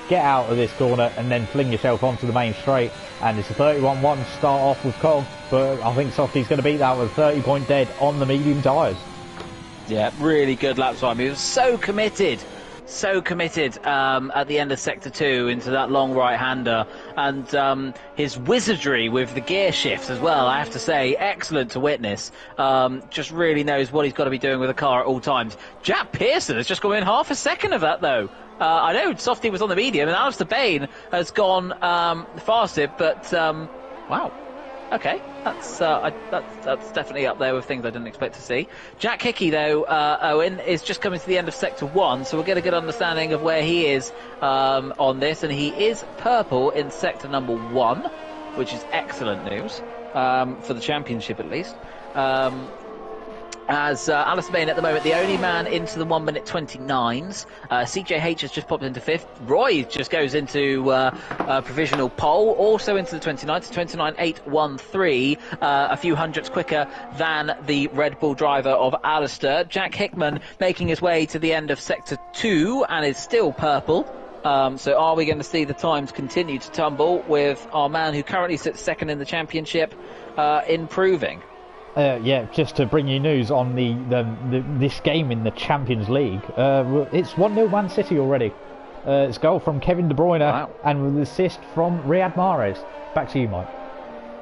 Get out of this corner and then fling yourself onto the main straight. And it's a 31-1 start off with Cog. But I think Softy's going to beat that with a 30-point dead on the medium tyres. Yeah, really good lap time. He was so committed at the end of sector 2 into that long right-hander, and his wizardry with the gear shift as well, I have to say, excellent to witness. Just really knows what he's got to be doing with the car at all times. Jack Pearson has just gone in half a second of that, though. I know Softy was on the medium, and Alistair Bain has gone fasted, but wow. Okay, that's definitely up there with things I didn't expect to see. Jack Hickey, though, Owen, is just coming to the end of Sector 1, so we'll get a good understanding of where he is on this, and he is purple in Sector number 1, which is excellent news, for the championship at least. As Alistair Bain at the moment, the only man into the 1 minute 29s. CJH has just popped into 5th. Roy just goes into provisional pole, also into the 29s, 29.813, a few hundredths quicker than the Red Bull driver of Alistair. Jack Hickman making his way to the end of Sector 2 and is still purple. So are we going to see the times continue to tumble with our man who currently sits second in the championship improving? Yeah, just to bring you news on this game in the Champions League. It's 1-0 Man City already. It's a goal from Kevin De Bruyne, wow, and with an assist from Riyad Mahrez. Back to you, Mike.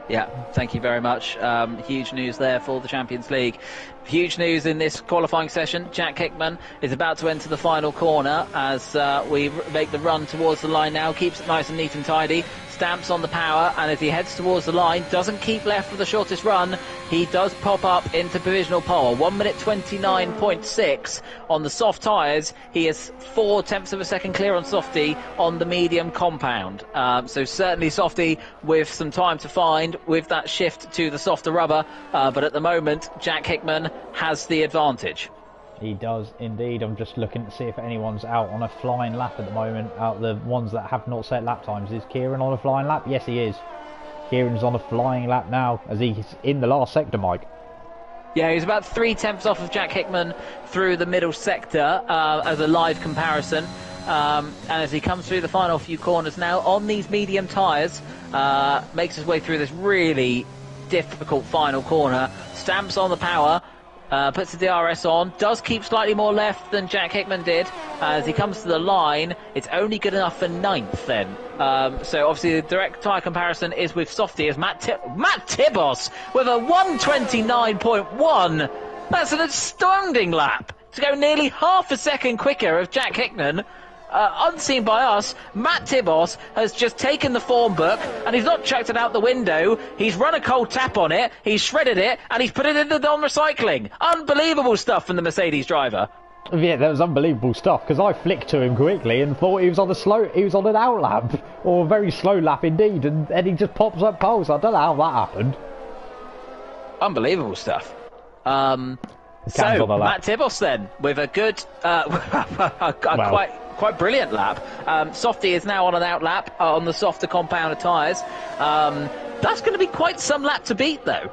Yeah, thank you very much. Huge news there for the Champions League. Huge news in this qualifying session. Jack Hickman is about to enter the final corner as we make the run towards the line now. Keeps it nice and neat and tidy. Stamps on the power, and as he heads towards the line, doesn't keep left for the shortest run. He does pop up into provisional pole. 1 minute 29.6 on the soft tyres. He is 0.4 of a second clear on Softy on the medium compound. So certainly Softy with some time to find with that shift to the softer rubber. But at the moment, Jack Hickman has the advantage. He does indeed. I'm just looking to see if anyone's out on a flying lap at the moment. Out the ones that have not set lap times. Is Kieran on a flying lap? Yes, he is. Kieran's on a flying lap now as he's in the last sector, Mike. Yeah, he's about 0.3 off of Jack Hickman through the middle sector as a live comparison. And as he comes through the final few corners now on these medium tyres, makes his way through this really difficult final corner, stamps on the power, puts the DRS on, does keep slightly more left than Jack Hickman did. As he comes to the line, it's only good enough for 9th then. So obviously the direct tyre comparison is with Softy as Matt Tibos with a 129.1. That's an astounding lap to go nearly half a second quicker of Jack Hickman. Unseen by us, Matt Tibos has just taken the form book and he's not chucked it out the window. He's run a cold tap on it, he's shredded it, and he's put it into non-recycling. Unbelievable stuff from the Mercedes driver. Yeah, that was unbelievable stuff because I flicked to him quickly and thought he was on an out lap, or a very slow lap indeed, and he just pops up poles. I don't know how that happened. Unbelievable stuff. So Matt Tibos then with a good, quite brilliant lap. Softy is now on an out lap on the softer compound of tyres. That's going to be quite some lap to beat, though.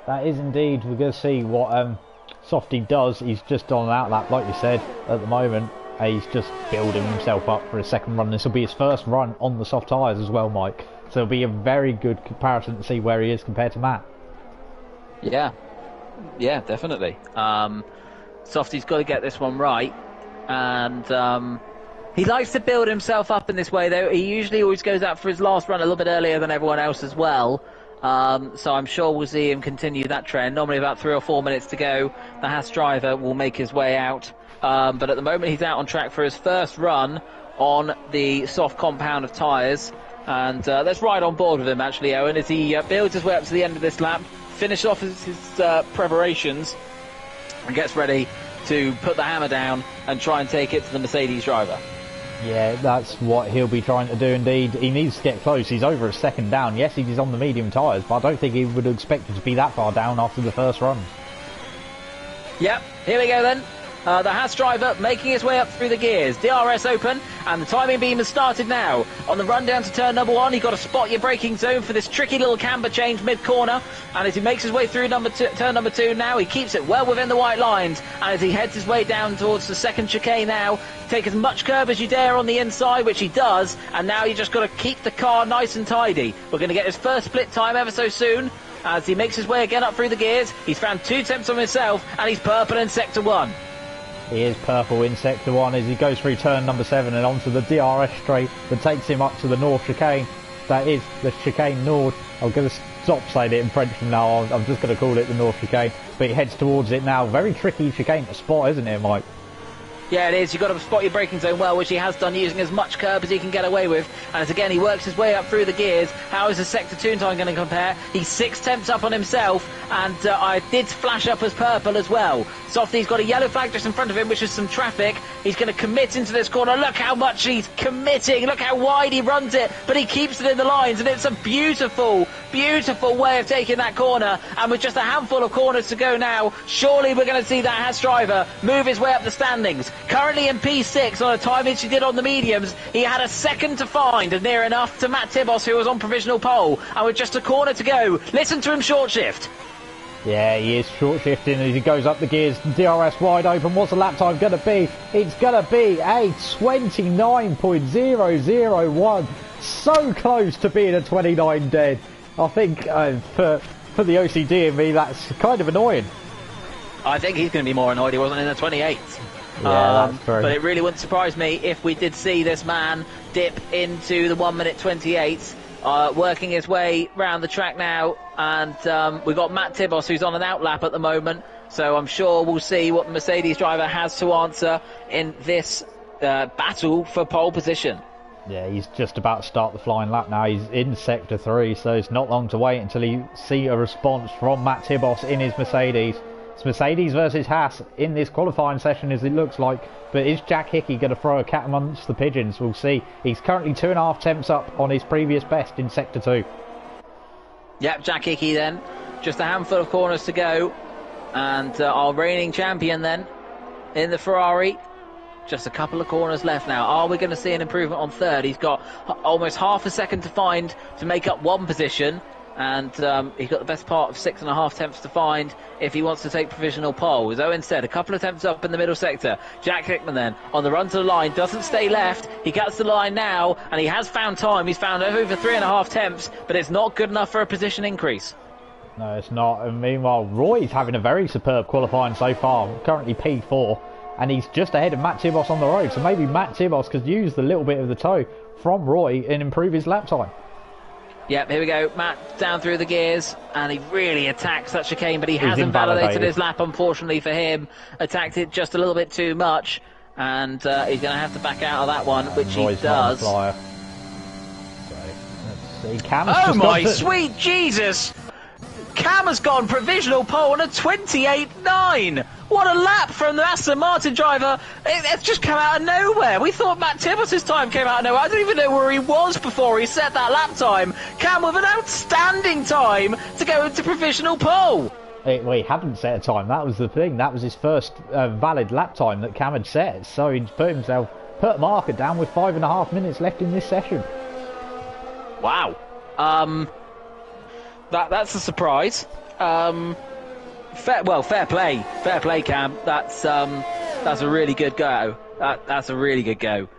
That is indeed. We're going to see what Softy does. He's just on an out lap, like you said, at the moment. He's just building himself up for a second run. This will be his first run on the soft tyres as well, Mike. So it'll be a very good comparison to see where he is compared to Matt. Yeah, definitely. Softy's got to get this one right. And he likes to build himself up in this way, though. He usually always goes out for his last run a little bit earlier than everyone else as well. So I'm sure we'll see him continue that trend. Normally about 3 or 4 minutes to go, the Haas driver will make his way out. But at the moment he's out on track for his first run on the soft compound of tyres. And let's ride on board with him, actually, Owen, as he builds his way up to the end of this lap, finish off his preparations, and gets ready to put the hammer down and try and take it to the Mercedes driver. Yeah, that's what he'll be trying to do indeed. He needs to get close. He's over a second down. Yes, he's on the medium tyres, but I don't think he would have expected to be that far down after the first run. Yep, here we go then. The Haas driver making his way up through the gears. DRS open, and the timing beam has started now. On the run down to turn number 1, you've got to spot your braking zone for this tricky little camber change mid-corner. And as he makes his way through turn number 2 now, he keeps it well within the white lines. And as he heads his way down towards the second chicane now, take as much curve as you dare on the inside, which he does. And now you just got to keep the car nice and tidy. We're going to get his first split time ever so soon as he makes his way again up through the gears. He's found 2 temps on himself, and he's purple in Sector 1. He is purple in Sector 1 as he goes through turn number 7 and onto the DRS straight that takes him up to the North Chicane. That is the Chicane Nord. I'm going to stop saying it in French from now on. I'm just going to call it the North Chicane. But he heads towards it now. Very tricky chicane to spot, isn't it, Mike? Yeah, it is. You've got to spot your braking zone well, which he has done, using as much curb as he can get away with. And as again, he works his way up through the gears. How is the Sector 2 time going to compare? He's 6 temps up on himself, and I did flash up as purple as well. Softy's got a yellow flag just in front of him, which is some traffic. He's going to commit into this corner. Look how much he's committing. Look how wide he runs it, but he keeps it in the lines, and it's a beautiful, beautiful way of taking that corner. And with just a handful of corners to go now, surely we're going to see that Haas driver move his way up the standings. Currently in P6 on a time which he did on the mediums. He had a second to find, and near enough to Matt Tibos, who was on provisional pole. And with just a corner to go, listen to him short shift. Yeah, he is short shifting as he goes up the gears. DRS wide open. What's the lap time going to be? It's going to be a 29.001. So close to being a 29 dead. I think for the OCD in me, that's kind of annoying. I think he's going to be more annoyed he wasn't in the 28. Yeah, that's true. But it really wouldn't surprise me if we did see this man dip into the 1 minute 28, working his way round the track now. And we've got Matt Tibos, who's on an outlap at the moment. So I'm sure we'll see what the Mercedes driver has to answer in this battle for pole position. Yeah, he's just about to start the flying lap now. He's in Sector 3, so it's not long to wait until you see a response from Matt Tibos in his Mercedes. It's Mercedes versus Haas in this qualifying session, as it looks like. But is Jack Hickey going to throw a cat amongst the pigeons? We'll see. He's currently 2.5 temps up on his previous best in Sector 2. Yep, Jack Hickey then. Just a handful of corners to go. And our reigning champion then in the Ferrari. Just a couple of corners left now. Are we going to see an improvement on third? He's got almost half a second to find to make up one position. And he's got the best part of 6.5 temps to find if he wants to take provisional pole. As Owen said, a couple of temps up in the middle sector. Jack Hickman then on the run to the line, doesn't stay left. He gets to the line now, and he has found time. He's found over 3.5 temps, but it's not good enough for a position increase. No, it's not. And meanwhile, Roy's having a very superb qualifying so far. Currently P4, and he's just ahead of Matt Tibos on the road. So maybe Matt Tibos could use the little bit of the toe from Roy and improve his lap time. Yep, here we go. Matt down through the gears, and he really attacks that chicane, but he hasn't validated his lap, unfortunately for him. Attacked it just a little bit too much, and he's going to have to back out of that one, which he does. So, let's see. Oh my sweet Jesus! Cam has gone provisional pole on a 28.9. What a lap from the Aston Martin driver. It's just come out of nowhere. We thought Matt Tibos' time came out of nowhere. I don't even know where he was before he set that lap time. Cam with an outstanding time to go into provisional pole. Well, he hadn't set a time. That was the thing. That was his first valid lap time that Cam had set. So he's put a marker down with 5.5 minutes left in this session. Wow. That's a surprise. Fair play, Cam. That's a really good go. That's a really good go.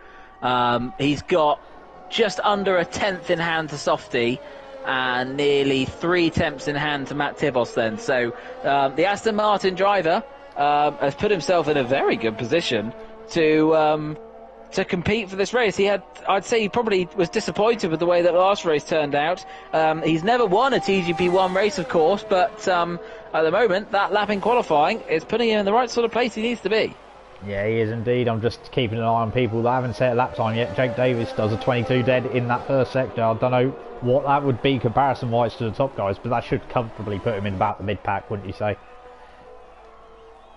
He's got just under a 10th in hand to Softy, and nearly 3 temps in hand to Matt Tibos. Then, so the Aston Martin driver has put himself in a very good position to compete for this race. I'd say he probably was disappointed with the way that the last race turned out. He's never won a TGP1 race, of course, but at the moment, that lap in qualifying is putting him in the right sort of place he needs to be. Yeah, he is indeed. I'm just keeping an eye on people that haven't set a lap time yet. Jake Davis does a 22 dead in that first sector. I don't know what that would be comparison-wise to the top guys, but that should comfortably put him in about the mid-pack, wouldn't you say?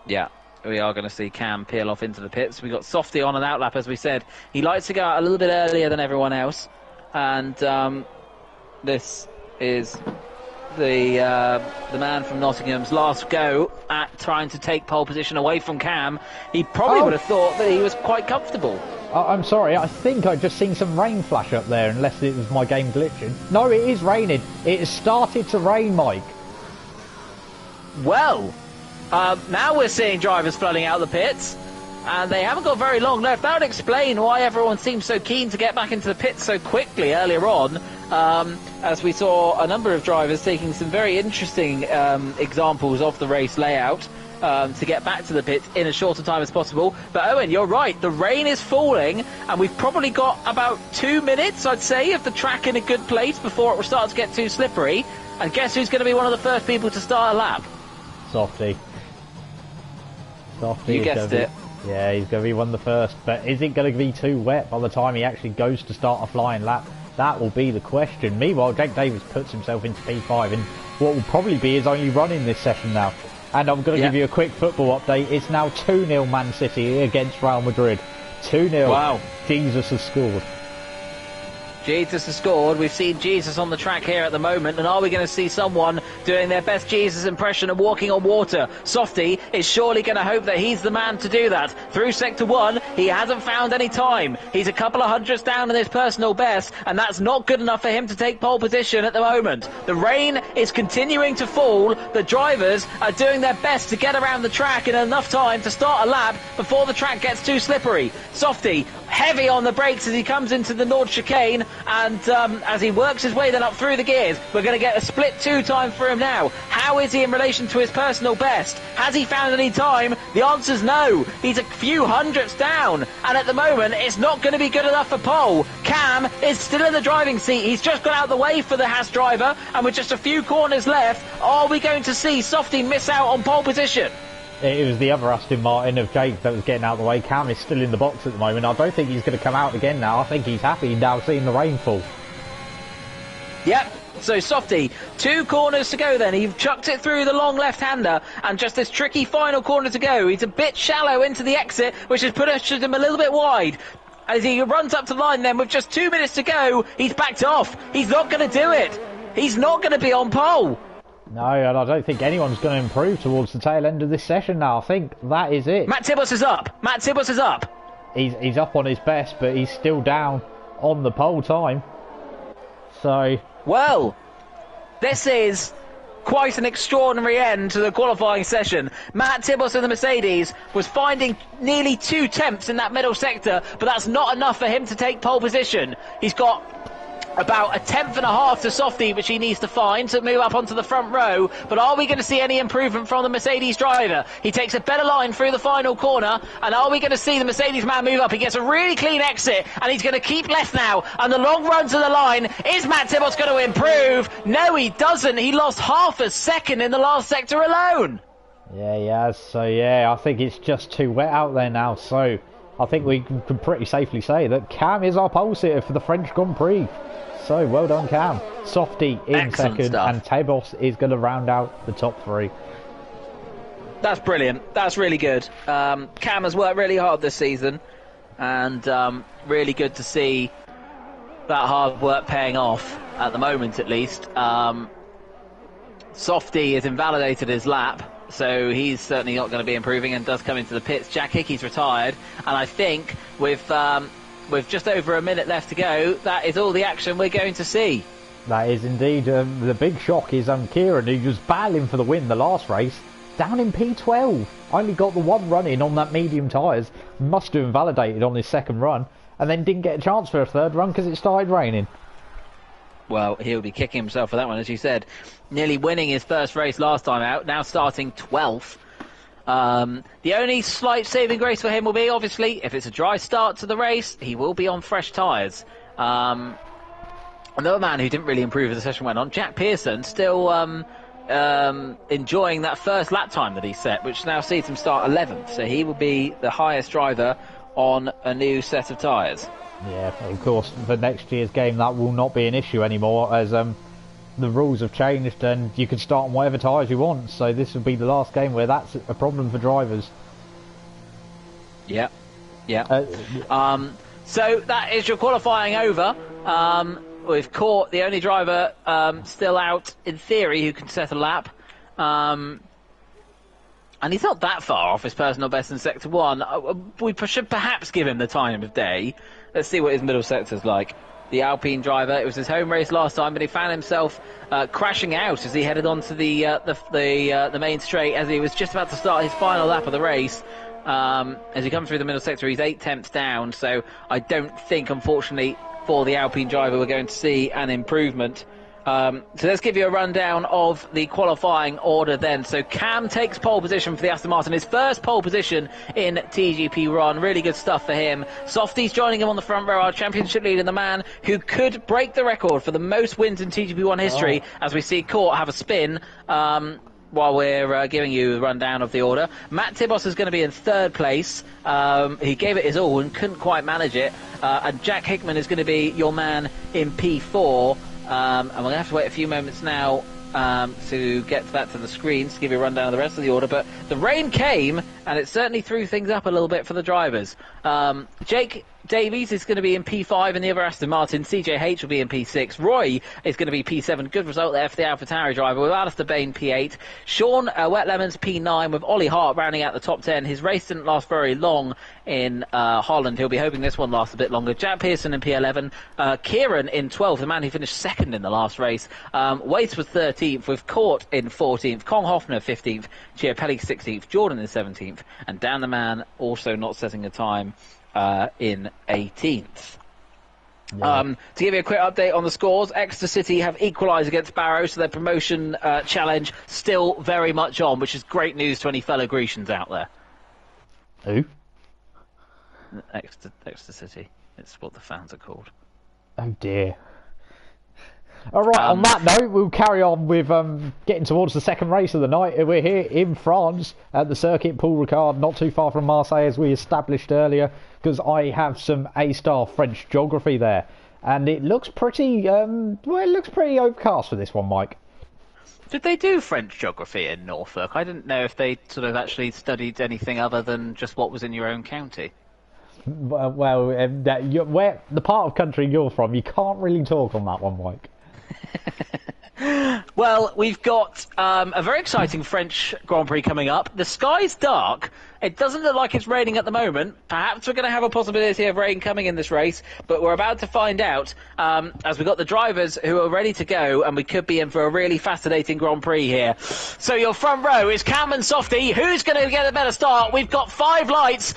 Yeah. We are going to see Cam peel off into the pits. We've got Softy on an outlap, as we said. He likes to go out a little bit earlier than everyone else. And this is the man from Nottingham's last go at trying to take pole position away from Cam. He probably would have thought that he was quite comfortable. I'm sorry, I think I've just seen some rain flash up there, unless it was my game glitching. No, it is raining. It has started to rain, Mike. Well... now we're seeing drivers flooding out the pits, and they haven't got very long left. That would explain why everyone seems so keen to get back into the pits so quickly earlier on, as we saw a number of drivers taking some very interesting examples of the race layout to get back to the pits in as short a time as possible. But Owen, you're right, the rain is falling, and we've probably got about 2 minutes, I'd say, of the track in a good place before it will start to get too slippery. And guess who's going to be one of the first people to start a lap? Softy. You guessed it. Yeah, he's going to be one of the first. But is it going to be too wet by the time he actually goes to start a flying lap? That will be the question. Meanwhile, Jake Davis puts himself into P5 in what will probably be his only run in this session now. And I'm going to give you a quick football update. It's now 2-0 Man City against Real Madrid. 2-0. Wow. Jesus has scored. Jesus has scored. We've seen Jesus on the track here at the moment, and are we going to see someone doing their best Jesus impression of walking on water? Softy is surely going to hope that he's the man to do that. Through Sector 1, he hasn't found any time. He's a couple of hundreds down in his personal best, and that's not good enough for him to take pole position at the moment. The rain is continuing to fall. The drivers are doing their best to get around the track in enough time to start a lap before the track gets too slippery. Softy, heavy on the brakes as he comes into the Nord chicane, and as he works his way then up through the gears, we're going to get a split 2 time for him now. How is he in relation to his personal best? Has he found any time? The answer's no. He's a few hundredths down, and at the moment it's not going to be good enough for pole. Cam is still in the driving seat. He's just got out of the way for the Haas driver, and with just a few corners left, are we going to see Softy miss out on pole position? It was the other Aston Martin of Jake that was getting out of the way. Cam is still in the box at the moment. I don't think he's going to come out again now. I think he's happy now seeing the rainfall. Yep. So Softy, 2 corners to go then. He chucked it through the long left-hander, and just this tricky final corner to go. He's a bit shallow into the exit, which has pushed him a little bit wide. As he runs up to line then with just 2 minutes to go, he's backed off. He's not going to do it. He's not going to be on pole. No, and I don't think anyone's going to improve towards the tail end of this session now. I think that is it. Matt Tibus is up. Matt Tibus is up. He's up on his best, but he's still down on the pole time. So... Well, this is quite an extraordinary end to the qualifying session. Matt Tibus in the Mercedes was finding nearly 2 tenths in that middle sector, but that's not enough for him to take pole position. He's got about 1.5 tenths to Softy, which he needs to find to move up onto the front row. But are we going to see any improvement from the Mercedes driver? He takes a better line through the final corner, and are we going to see the Mercedes man move up? He gets a really clean exit, and he's going to keep left now, and the long run to the line. Is Matt Tibos going to improve? No, he doesn't. He lost half a second in the last sector alone. Yeah, he has. So yeah, I think it's just too wet out there now. So I think we can pretty safely say that Cam is our pole sitter for the French Grand Prix. So well done, Cam. Softy in Excellent second, stuff. and Tebos is going to round out the top 3. That's brilliant. That's really good. Cam has worked really hard this season, and really good to see that hard work paying off at the moment, at least. Softy has invalidated his lap, so he's certainly not going to be improving and does come into the pits. Jack Hickey's retired, and I think with just over a minute left to go, that is all the action we're going to see. That is indeed. The big shock is Kieran, who was battling for the win the last race, down in P12. Only got the 1 run in on that medium tyres. Must have invalidated on his second run, and then didn't get a chance for a third run because it started raining. Well, he'll be kicking himself for that one, as you said. Nearly winning his first race last time out, now starting 12th. The only slight saving grace for him will be, obviously, if it's a dry start to the race, he will be on fresh tyres. Another man who didn't really improve as the session went on, Jack Pearson, still enjoying that first lap time that he set, which now sees him start 11th. So he will be the highest driver on a new set of tyres. Yeah, of course, for next year's game that will not be an issue anymore, as the rules have changed and you can start on whatever tyres you want. So this will be the last game where that's a problem for drivers. Yeah. So that is your qualifying over. We've caught the only driver still out, in theory, who can set a lap. And he's not that far off his personal best in Sector 1. We should perhaps give him the time of day. Let's see what his middle sector's like. The Alpine driver, it was his home race last time, but he found himself crashing out as he headed onto the main straight as he was just about to start his final lap of the race. As he comes through the middle sector, he's 8 tenths down, so I don't think, unfortunately, for the Alpine driver, we're going to see an improvement. So let's give you a rundown of the qualifying order then. So Cam takes pole position for the Aston Martin, his first pole position in TGP run. Really good stuff for him. Softy's joining him on the front row, our championship leader, the man who could break the record for the most wins in TGP1 history, as we see Court have a spin. While we're giving you the rundown of the order. Matt Tibos is going to be in third place. He gave it his all and couldn't quite manage it. And Jack Hickman is going to be your man in P4. And we're going to have to wait a few moments now to get that to the screens to give you a rundown of the rest of the order. But the rain came, and it certainly threw things up a little bit for the drivers. Jake Davies is going to be in P5 in the other Aston Martin. CJH will be in P6. Roy is going to be P7. Good result there for the AlphaTauri driver, with Alistair Bain P8. Sean Wet Lemons P9, with Ollie Hart rounding out the top 10. His race didn't last very long in Holland. He'll be hoping this one lasts a bit longer. Jack Pearson in P11. Kieran in 12th, the man who finished second in the last race. Waits was 13th, with Court in 14th. Kong Hoffner 15th. Chiapelli 16th. Jordan in 17th. And Dan the Man also not setting a time in 18th. Yeah. To give you a quick update on the scores, Exeter City have equalised against Barrow, so their promotion challenge still very much on, which is great news to any fellow Grecians out there. Who? Exeter City. It's what the fans are called. Oh dear. Alright, on that note, we'll carry on with getting towards the second race of the night. We're here in France at the circuit Paul Ricard, not too far from Marseille, as we established earlier, because I have some A-star French geography there. And it looks pretty, well, it looks pretty overcast for this one, Mike. Did they do French geography in Norfolk? I didn't know if they sort of actually studied anything other than just what was in your own county. Well, where the part of country you're from, you can't really talk on that one, Mike. Well, we've got a very exciting French Grand Prix coming up. The sky's dark. It doesn't look like it's raining at the moment. Perhaps we're going to have a possibility of rain coming in this race, but we're about to find out as we've got the drivers who are ready to go, and we could be in for a really fascinating Grand Prix here. So your front row is Cam and Softy. Who's going to get a better start? We've got 5 lights.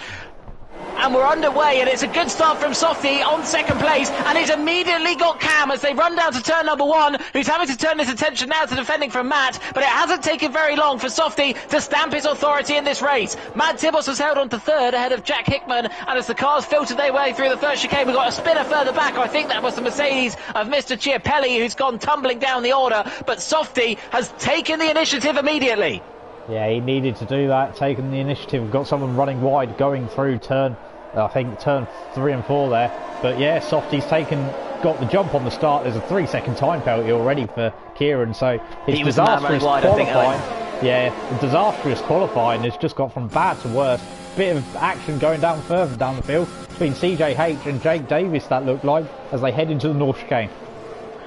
And we're underway, and it's a good start from Softy on second place, and he's immediately got Cam as they run down to turn number 1, who's having to turn his attention now to defending from Matt, but it hasn't taken very long for Softy to stamp his authority in this race. Matt Tibos has held on to third ahead of Jack Hickman, and as the cars filter their way through the first chicane, we've got a spinner further back. I think that was the Mercedes of Mr. Chiapelli, who's gone tumbling down the order, but Softy has taken the initiative immediately. Yeah, he needed to do that, taking the initiative, got someone running wide, going through turn 3 and 4 there. But yeah, Softy's got the jump on the start. There's a 3-second time penalty already for Kieran, so his disastrous qualifying, the disastrous qualifying has just got from bad to worse. Bit of action going down further down the field between CJH and Jake Davis, that looked like, as they head into the North Chicane.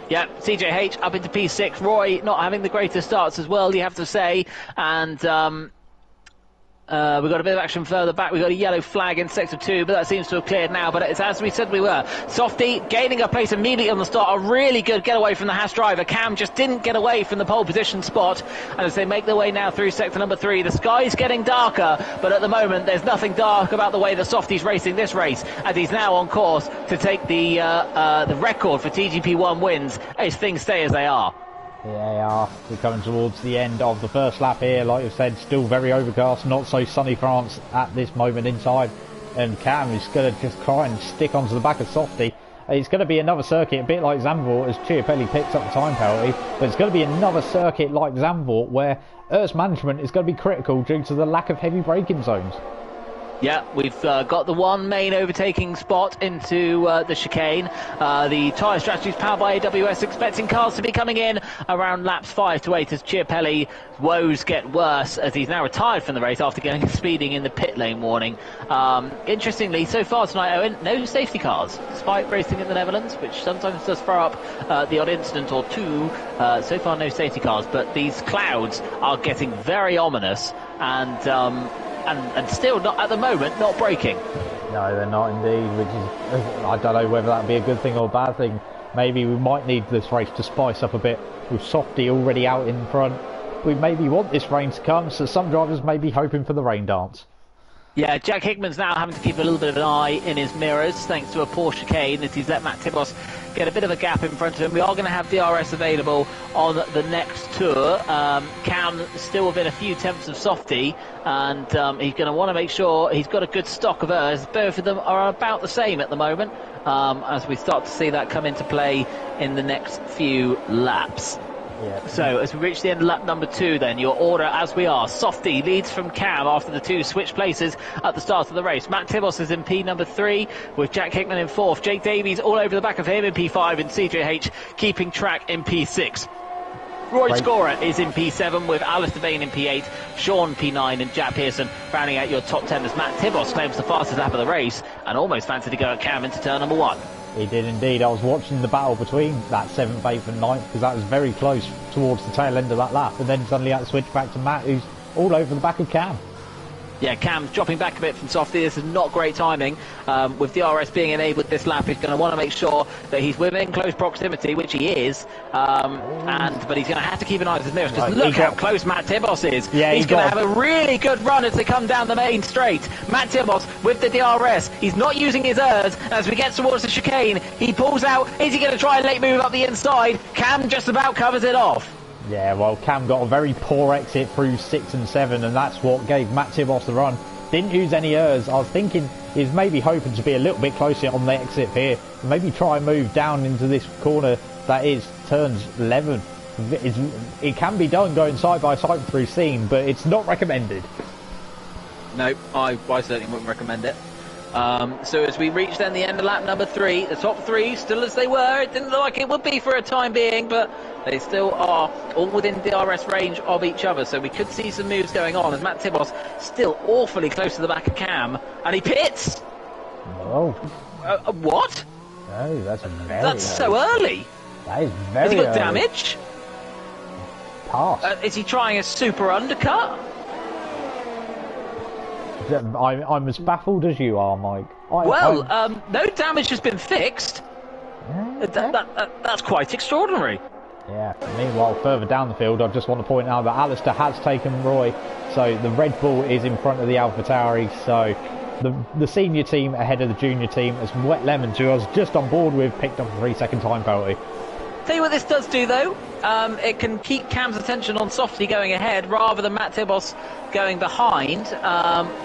Yeah, CJH up into P6. Roy not having the greatest starts as well, you have to say. And we've got a bit of action further back. We've got a yellow flag in sector 2, but that seems to have cleared now. But it's as we said we were. Softy gaining a place immediately on the start. A really good getaway from the Haas driver. Cam just didn't get away from the pole position spot. And as they make their way now through sector number 3, the sky's getting darker. But at the moment, there's nothing dark about the way that Softy's racing this race. And he's now on course to take the record for TGP1 wins as things stay as they are. Yeah, they are. We're coming towards the end of the first lap here. Like I've said, still very overcast, not so sunny France at this moment in time. And Cam is going to just try and stick onto the back of Softy. It's going to be another circuit, a bit like Zandvoort, as Chiapelli picks up the time penalty. But it's going to be another circuit like Zandvoort, where Earth's management is going to be critical due to the lack of heavy braking zones. Yeah, we've got the one main overtaking spot into the chicane. The tyre strategy is powered by AWS, expecting cars to be coming in around laps 5 to 8 as Chiapelli's woes get worse as he's now retired from the race after getting speeding in the pit lane warning. Interestingly, so far tonight, Owen, no safety cars, despite racing in the Netherlands, which sometimes does throw up the odd incident or two. So far, no safety cars, but these clouds are getting very ominous and still not at the moment not braking. No, they're not indeed, which is, I don't know whether that'd be a good thing or a bad thing. Maybe we might need this race to spice up a bit with Softy already out in front. We maybe want this rain to come, so some drivers may be hoping for the rain dance. Yeah, Jack Hickman's now having to keep a little bit of an eye in his mirrors thanks to a poor chicane as he's let Matt Tibos get a bit of a gap in front of him. We are going to have DRS available on the next tour. Cam still within a few tenths of Softy, and he's going to want to make sure he's got a good stock of hers. Both of them are about the same at the moment, as we start to see that come into play in the next few laps. Yeah. So as we reach the end of lap number 2 then, your order as we are. Softy leads from Cam after the two switch places at the start of the race. Matt Tibos is in P number 3 with Jack Hickman in 4th. Jake Davies all over the back of him in P5 and CJH keeping track in P6. Roy Scorer is in P7 with Alistair Bain in P8, Sean P9 and Jack Pearson rounding out your top 10 as Matt Tibos claims the fastest lap of the race and almost fancied to go at Cam into turn number 1. He did indeed. I was watching the battle between that 7th, 8th and 9th because that was very close towards the tail end of that lap, and then suddenly had to switch back to Matt, who's all over the back of Cam. Yeah, Cam's dropping back a bit from Softy. This is not great timing. With DRS being enabled this lap, he's going to want to make sure that he's within close proximity, which he is. But he's going to have to keep an eye on his mirrors because look how close Matt Tibos is. Yeah, he's going to have a really good run as they come down the main straight. Matt Tibos with the DRS. He's not using his ERS. As we get towards the chicane, he pulls out. Is he going to try and late move up the inside? Cam just about covers it off. Yeah, well, Cam got a very poor exit through 6 and 7, and that's what gave Matt Tibos the run. Didn't use any ERS. I was thinking he's maybe hoping to be a little bit closer on the exit here. Maybe try and move down into this corner that is turns 11. It can be done going side by side through scene, but it's not recommended. No, I certainly wouldn't recommend it. So as we reach then the end of lap number 3, the top 3 still as they were. It didn't look like it would be for a time being, but they still are all within DRS range of each other. So we could see some moves going on as Matt Tibos still awfully close to the back of Cam, and he pits. No. What? No, that's very That's so early. That is very Has he got early. damage? Pass. Is he trying a super undercut? I'm as baffled as you are, Mike. No damage has been fixed. Yeah, That's quite extraordinary. Yeah. Meanwhile, further down the field, I just want to point out that Alistair has taken Roy, so the Red Bull is in front of the AlphaTauri. So the senior team ahead of the junior team, as Wet Lemons, who I was just on board with, picked up a 3-second time penalty. Tell you what this does do though, it can keep Cam's attention on Softy going ahead rather than Matt Tibos going behind,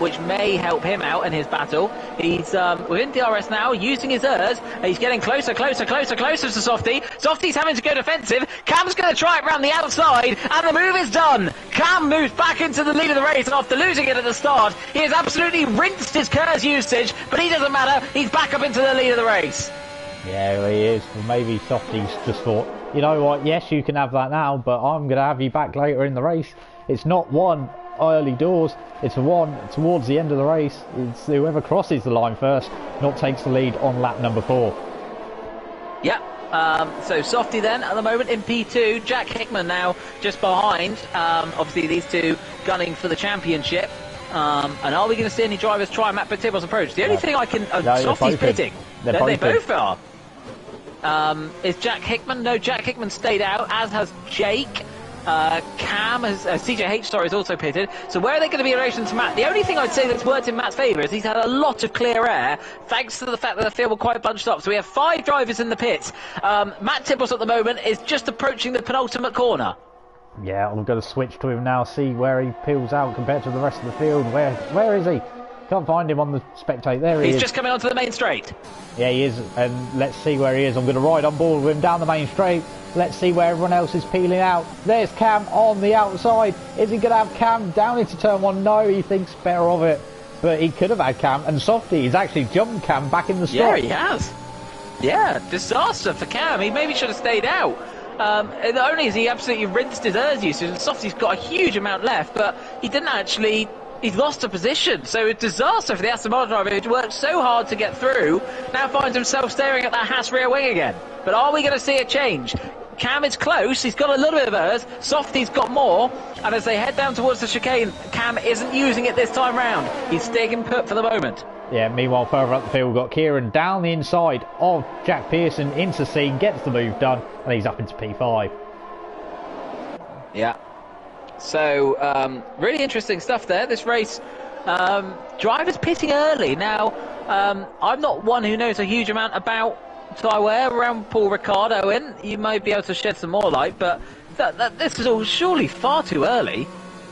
which may help him out in his battle. He's within DRS now, using his ERS, and he's getting closer to Softy. Softy's having to go defensive. Cam's going to try it round the outside, and the move is done. Cam moves back into the lead of the race, and after losing it at the start, he has absolutely rinsed his KERS usage, but he doesn't matter, he's back up into the lead of the race. Yeah, well, he is. Well, maybe Softy's just thought, you know what, yes, you can have that now, but I'm going to have you back later in the race. It's not one early doors, it's one towards the end of the race. It's whoever crosses the line first, not takes the lead on lap number 4. Yep. So Softy then at the moment in P2, Jack Hickman now just behind. Obviously these two gunning for the championship. And are we going to see any drivers try Matt Tibos' approach? The only thing I can... Softy's pitting. They both are. Is Jack Hickman? No, Jack Hickman stayed out, as has Jake. Cam, CJH, has also pitted. So where are they going to be in relation to Matt? The only thing I'd say that's worked in Matt's favour is he's had a lot of clear air, thanks to the fact that the field were quite bunched up. So we have 5 drivers in the pits. Matt Tibos at the moment is just approaching the penultimate corner. Yeah, I'm going to switch to him now, see where he peels out compared to the rest of the field. Where is he? Can't find him on the spectate. There he is. He's just coming onto the main straight. Yeah, he is, and let's see where he is. I'm going to ride on board with him down the main straight. Let's see where everyone else is peeling out. There's Cam on the outside. Is he going to have Cam down into turn 1? No, he thinks better of it. But he could have had Cam, and Softy, he's actually jumped Cam back in the stop. Yeah, he has. Yeah, disaster for Cam. He maybe should have stayed out. Not only has he absolutely rinsed his ERS usage, and Softy's got a huge amount left, but he didn't actually... He's lost a position, so a disaster for the Aston Martin driver who worked so hard to get through, now finds himself staring at that Haas rear wing again. But are we going to see a change? Cam is close, he's got a little bit of ERS, Softy's got more, and as they head down towards the chicane, Cam isn't using it this time round. He's staying put for the moment. Yeah, meanwhile, further up the field, we've got Kieran down the inside of Jack Pearson into scene, gets the move done, and he's up into P5. Yeah. So, really interesting stuff there. This race Drivers pitting early. Now, I'm not one who knows a huge amount about tyre wear around Paul Ricard, Owen. You might be able to shed some more light, but this is all surely far too early.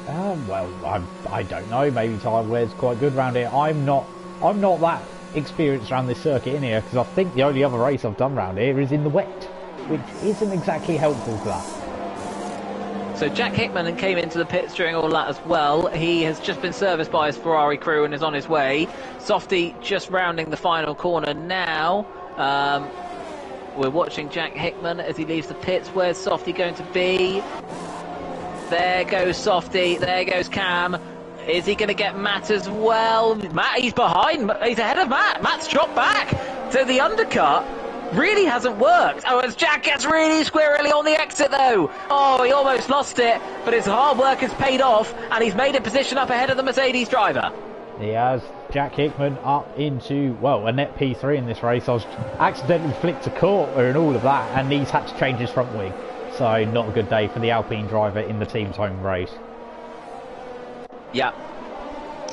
Well, I don't know. Maybe tyre wear's quite good around here. I'm not that experienced around this circuit in here, because I think the only other race I've done around here is in the wet, which isn't exactly helpful for that. So Jack Hickman came into the pits during all that as well. He has just been serviced by his Ferrari crew and is on his way. Softy just rounding the final corner now. We're watching Jack Hickman as he leaves the pits. Where's Softy going to be? There goes Softy. There goes Cam. Is he going to get Matt as well? Matt, he's behind. He's ahead of Matt. Matt's dropped back. So the undercut really hasn't worked. Oh, as Jack gets really squirrely on the exit though. Oh, he almost lost it, but his hard work has paid off and he's made a position up ahead of the Mercedes driver. He has. Jack Hickman up into, well, a net P3 in this race. I was accidentally flicked a quarter and all of that, and he's had to change his front wing. So not a good day for the Alpine driver in the team's home race. Yeah.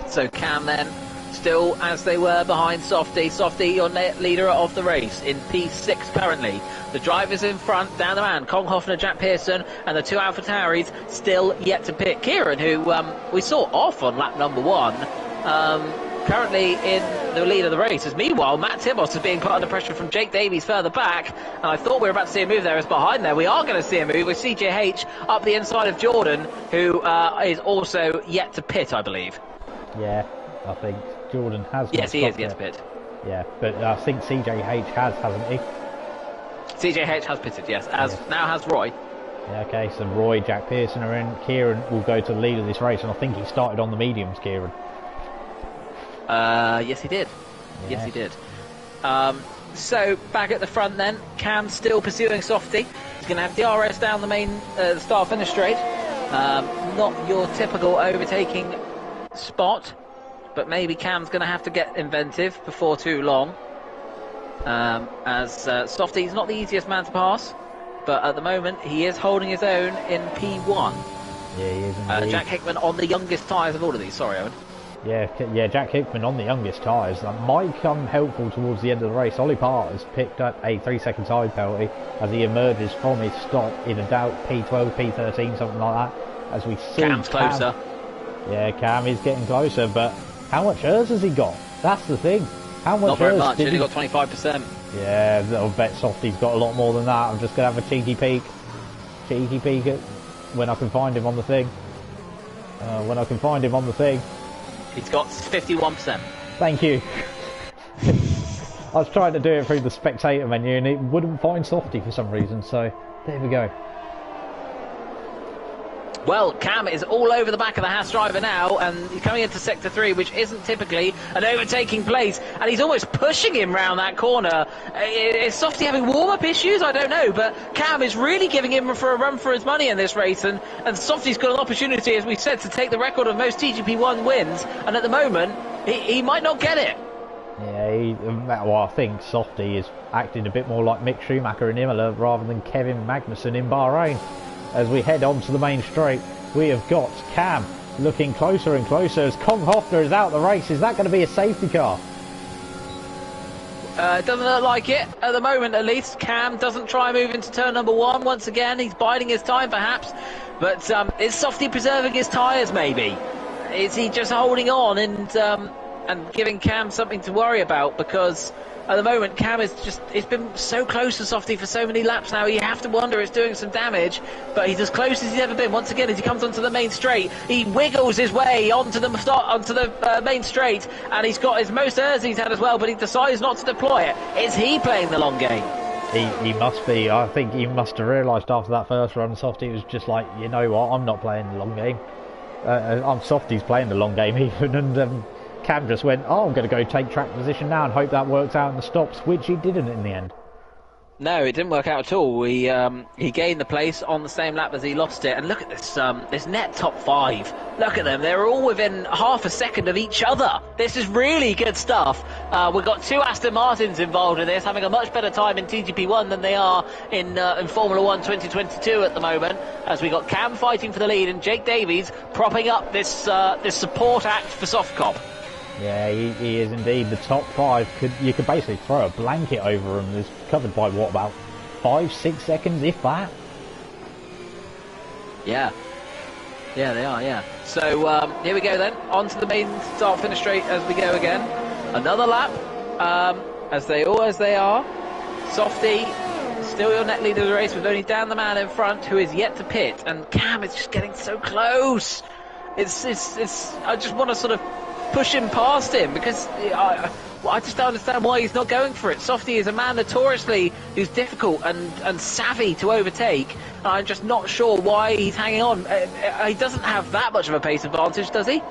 So Cam then, still as they were behind Softy. Softy, your leader of the race in P6 currently. The drivers in front, down the man, Konghofner, Jack Pearson, and the two AlphaTauris still yet to pit. Kieran, who we saw off on lap number 1, currently in the lead of the race. As meanwhile, Matt Tibos is being put under pressure from Jake Davies further back, and I thought we were about to see a move there. As behind there, we are going to see a move with CJH up the inside of Jordan, who is also yet to pit, I believe. Yeah, I think Jordan has. Yes, he is yet to pit. Yeah, but I think CJH hasn't he? CJH has pitted, yes, now has Roy. Yeah, okay, so Roy, Jack Pearson are in. Kieran will go to the lead of this race, and I think he started on the mediums, Kieran. Yes, he did. Yeah. Yes, he did. So, back at the front then, Cam still pursuing Softy. He's going to have DRS down the main start-finish straight. Not your typical overtaking spot, but maybe Cam's going to have to get inventive before too long. As Softy's not the easiest man to pass, but at the moment he is holding his own in P1. Yeah, he is indeed. Jack Hickman on the youngest tyres of all of these. Sorry, Owen. Yeah, Jack Hickman on the youngest tyres. That might come helpful towards the end of the race. Ollie Part has picked up a 3-second time penalty as he emerges from his stop in about P12, P13, something like that. As we see Cam's closer. Yeah, Cam is getting closer, but how much ERS has he got? That's the thing. How much Not very ERS much, did only got 25%. Yeah, I'll bet Softy's got a lot more than that. I'm just going to have a cheeky peek. Cheeky peek at when I can find him on the thing. He's got 51%. Thank you. I was trying to do it through the spectator menu and it wouldn't find Softy for some reason, so there we go. Well, Cam is all over the back of the Haas driver now, and he's coming into Sector 3, which isn't typically an overtaking place, and he's almost pushing him round that corner. Is Softy having warm-up issues? I don't know, but Cam is really giving him for a run for his money in this race, and Softy's got an opportunity, as we said, to take the record of most TGP1 wins, and at the moment, he might not get it. Yeah, well, I think Softy is acting a bit more like Mick Schumacher in Imola rather than Kevin Magnussen in Bahrain. As we head on to the main straight, we have got Cam looking closer and closer as Konghofner is out the race. Is that going to be a safety car? It doesn't look like it at the moment, at least. Cam doesn't try and move into turn number 1 once again. He's biding his time, perhaps. But is Softy preserving his tyres, maybe? Is he just holding on and giving Cam something to worry about? Because at the moment, Cam is it's been so close to Softy for so many laps now, you have to wonder it's doing some damage, but he's as close as he's ever been. Once again, as he comes onto the main straight, he wiggles his way onto the main straight, and he's got his most ERS he's had as well, but he decides not to deploy it. Is he playing the long game? He must be. I think he must have realised after that first run, Softy was just like, you know what, I'm not playing the long game. Softy's playing the long game even, and Cam just went, oh, I'm going to go take track position now and hope that works out in the stops, which he didn't in the end. No, it didn't work out at all. He gained the place on the same lap as he lost it. And look at this net top 5. Look at them. They're all within half a second of each other. This is really good stuff. We've got 2 Aston Martins involved in this, having a much better time in TGP1 than they are in Formula 1 2022 at the moment. As we got Cam fighting for the lead and Jake Davies propping up this support act for Softcop. Yeah, he is indeed. The top 5, you could basically throw a blanket over him. It's covered by, what, about 5-6 seconds, if that? Yeah. Yeah, they are, yeah. So, here we go then. On to the main start-finish straight as we go again. Another lap, as they are. Softy, still your net leader of the race, with only Dan the man in front, who is yet to pit. And Cam is just getting so close. I just want to sort of push him past him, because I just don't understand why he's not going for it. Softy is a man notoriously who's difficult and savvy to overtake. I'm just not sure why he's hanging on. He doesn't have that much of a pace advantage, does he?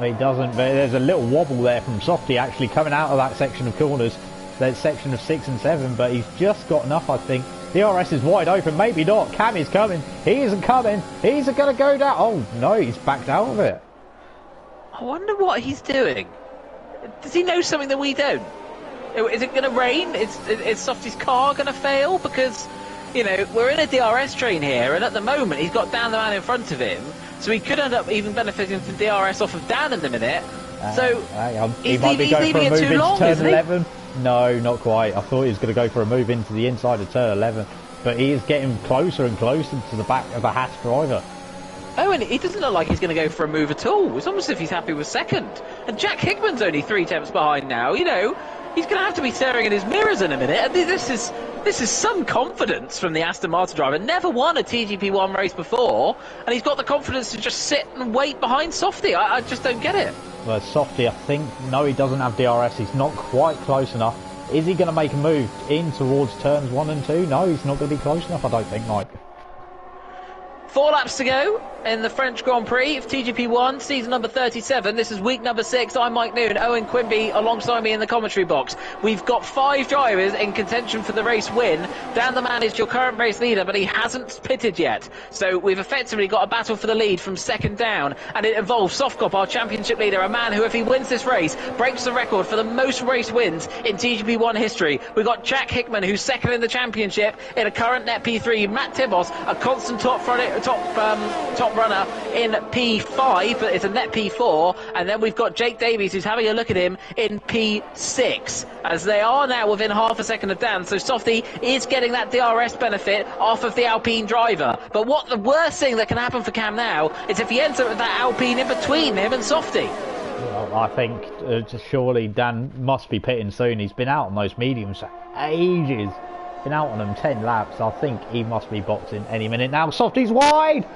He doesn't, but there's a little wobble there from Softy actually coming out of that section of corners, that section of 6 and 7, but he's just got enough, I think. The RS is wide open, maybe not. Cam is coming. He isn't coming. He's going to go down. Oh, no, he's backed out of it. I wonder what he's doing. Does he know something that we don't? Is it going to rain? Is Softy's car going to fail? Because, you know, we're in a DRS train here, and at the moment he's got Dan the man in front of him, so he could end up even benefiting from DRS off of Dan in a minute. So he might be going for a move into turn 11. No, not quite. I thought he was going to go for a move into the inside of turn 11, but he is getting closer and closer to the back of the Haas driver. Oh, and he doesn't look like he's going to go for a move at all. It's almost as if he's happy with second. And Jack Hickman's only 3 tenths behind now. You know, he's going to have to be staring at his mirrors in a minute. And this is some confidence from the Aston Martin driver. Never won a TGP1 race before, and he's got the confidence to just sit and wait behind Softy. I just don't get it. Well, Softy, I think, no, he doesn't have DRS. He's not quite close enough. Is he going to make a move in towards turns 1 and 2? No, he's not going to be close enough, I don't think, Mike. 4 laps to go in the French Grand Prix of TGP1, season number 37. This is week number 6. I'm Mike Noon, Owen Quimby alongside me in the commentary box. We've got 5 drivers in contention for the race win. Dan the man is your current race leader, but he hasn't pitted yet. So we've effectively got a battle for the lead from second down, and it involves Softcop, our championship leader, a man who, if he wins this race, breaks the record for the most race wins in TGP1 history. We've got Jack Hickman, who's second in the championship in a current net P3. Matt Tibos, a constant top runner in P5, but it's a net P4, and then we've got Jake Davies, who's having a look at him in P6, as they are now within half a second of Dan. So Softy is getting that DRS benefit off of the Alpine driver. But what the worst thing that can happen for Cam now is if he ends up with that Alpine in between him and Softy. Well, I think surely Dan must be pitting soon. He's been out on those mediums for ages. Been out on them 10 laps. I think he must be boxing any minute now. Softy's wide.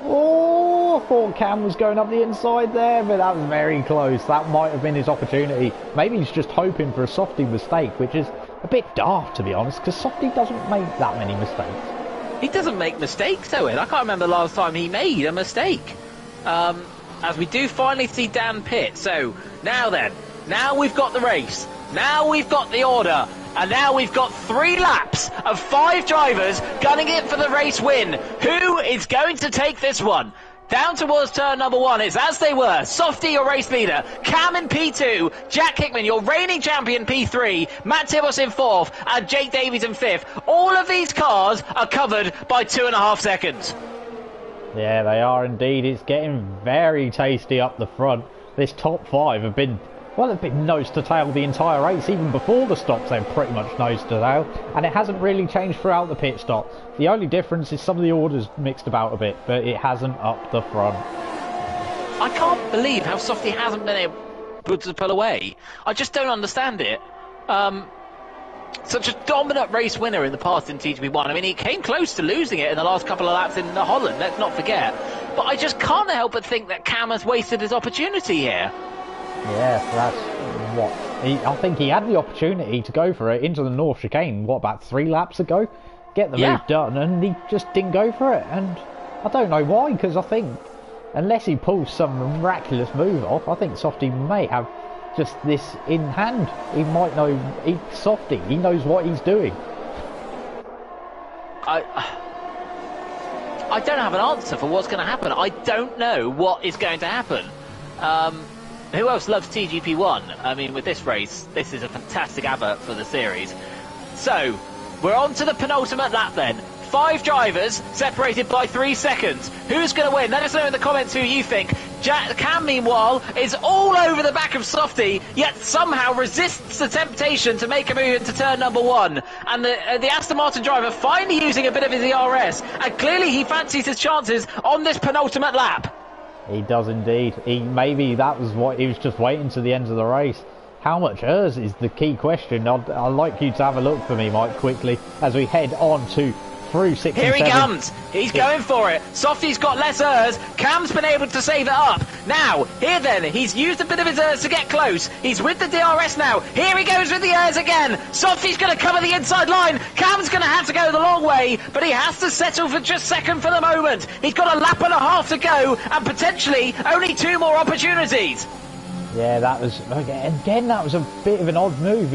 Oh, I thought Cam was going up the inside there, but that was very close. That might have been his opportunity. Maybe he's just hoping for a Softy mistake, which is a bit daft, to be honest, because Softy doesn't make that many mistakes. He doesn't make mistakes, Owen. I can't remember the last time he made a mistake. As we do finally see Dan pit. So now then, now we've got the race. Now we've got the order. And now we've got 3 laps of 5 drivers gunning it for the race win. Who is going to take this one? Down towards turn number 1, it's as they were. Softy, your race leader. Cam in P2. Jack Hickman, your reigning champion, P3. Matt Tibos in 4th. And Jake Davies in 5th. All of these cars are covered by 2.5 seconds. Yeah, they are indeed. It's getting very tasty up the front. This top 5 have been... well, they've been nose to tail the entire race. Even before the stops, they're pretty much nose to tail. And it hasn't really changed throughout the pit stop. The only difference is some of the orders mixed about a bit, but it hasn't up the front. I can't believe how Softy hasn't been able to pull away. I just don't understand it. Such a dominant race winner in the past in TGP1. I mean, he came close to losing it in the last couple of laps in Holland, let's not forget. But I just can't help but think that Cam has wasted his opportunity here. Yeah, that's what... I think he had the opportunity to go for it into the North Chicane, what, about 3 laps ago? Get the move done, and he just didn't go for it. And I don't know why, because I think, unless he pulls some miraculous move off, I think Softy may have just this in hand. He might know... Softy, he knows what he's doing. I don't have an answer for what's going to happen. I don't know what is going to happen. Who else loves TGP1? I mean, with this race, this is a fantastic advert for the series. So, we're on to the penultimate lap then. 5 drivers separated by 3 seconds. Who's going to win? Let us know in the comments who you think. Cam, meanwhile, is all over the back of Softy, yet somehow resists the temptation to make a move into turn number 1. And the Aston Martin driver finally using a bit of his ERS, and clearly he fancies his chances on this penultimate lap. He does indeed. Maybe that was what he was just waiting to the end of the race. How much ERS is the key question. I'd like you to have a look for me, Mike, quickly, as we head on to through 6 Here and 7. He comes. He's going for it. Softy's got less ERS. Cam's been able to save it up. Now, here then, he's used a bit of his ERS to get close. He's with the DRS now. Here he goes with the ERS again. Softy's going to cover the inside line. Cam's going to have to go the long way, but he has to settle for just second for the moment. He's got a lap and a half to go, and potentially only 2 more opportunities. Yeah, that was, again, that was a bit of an odd move.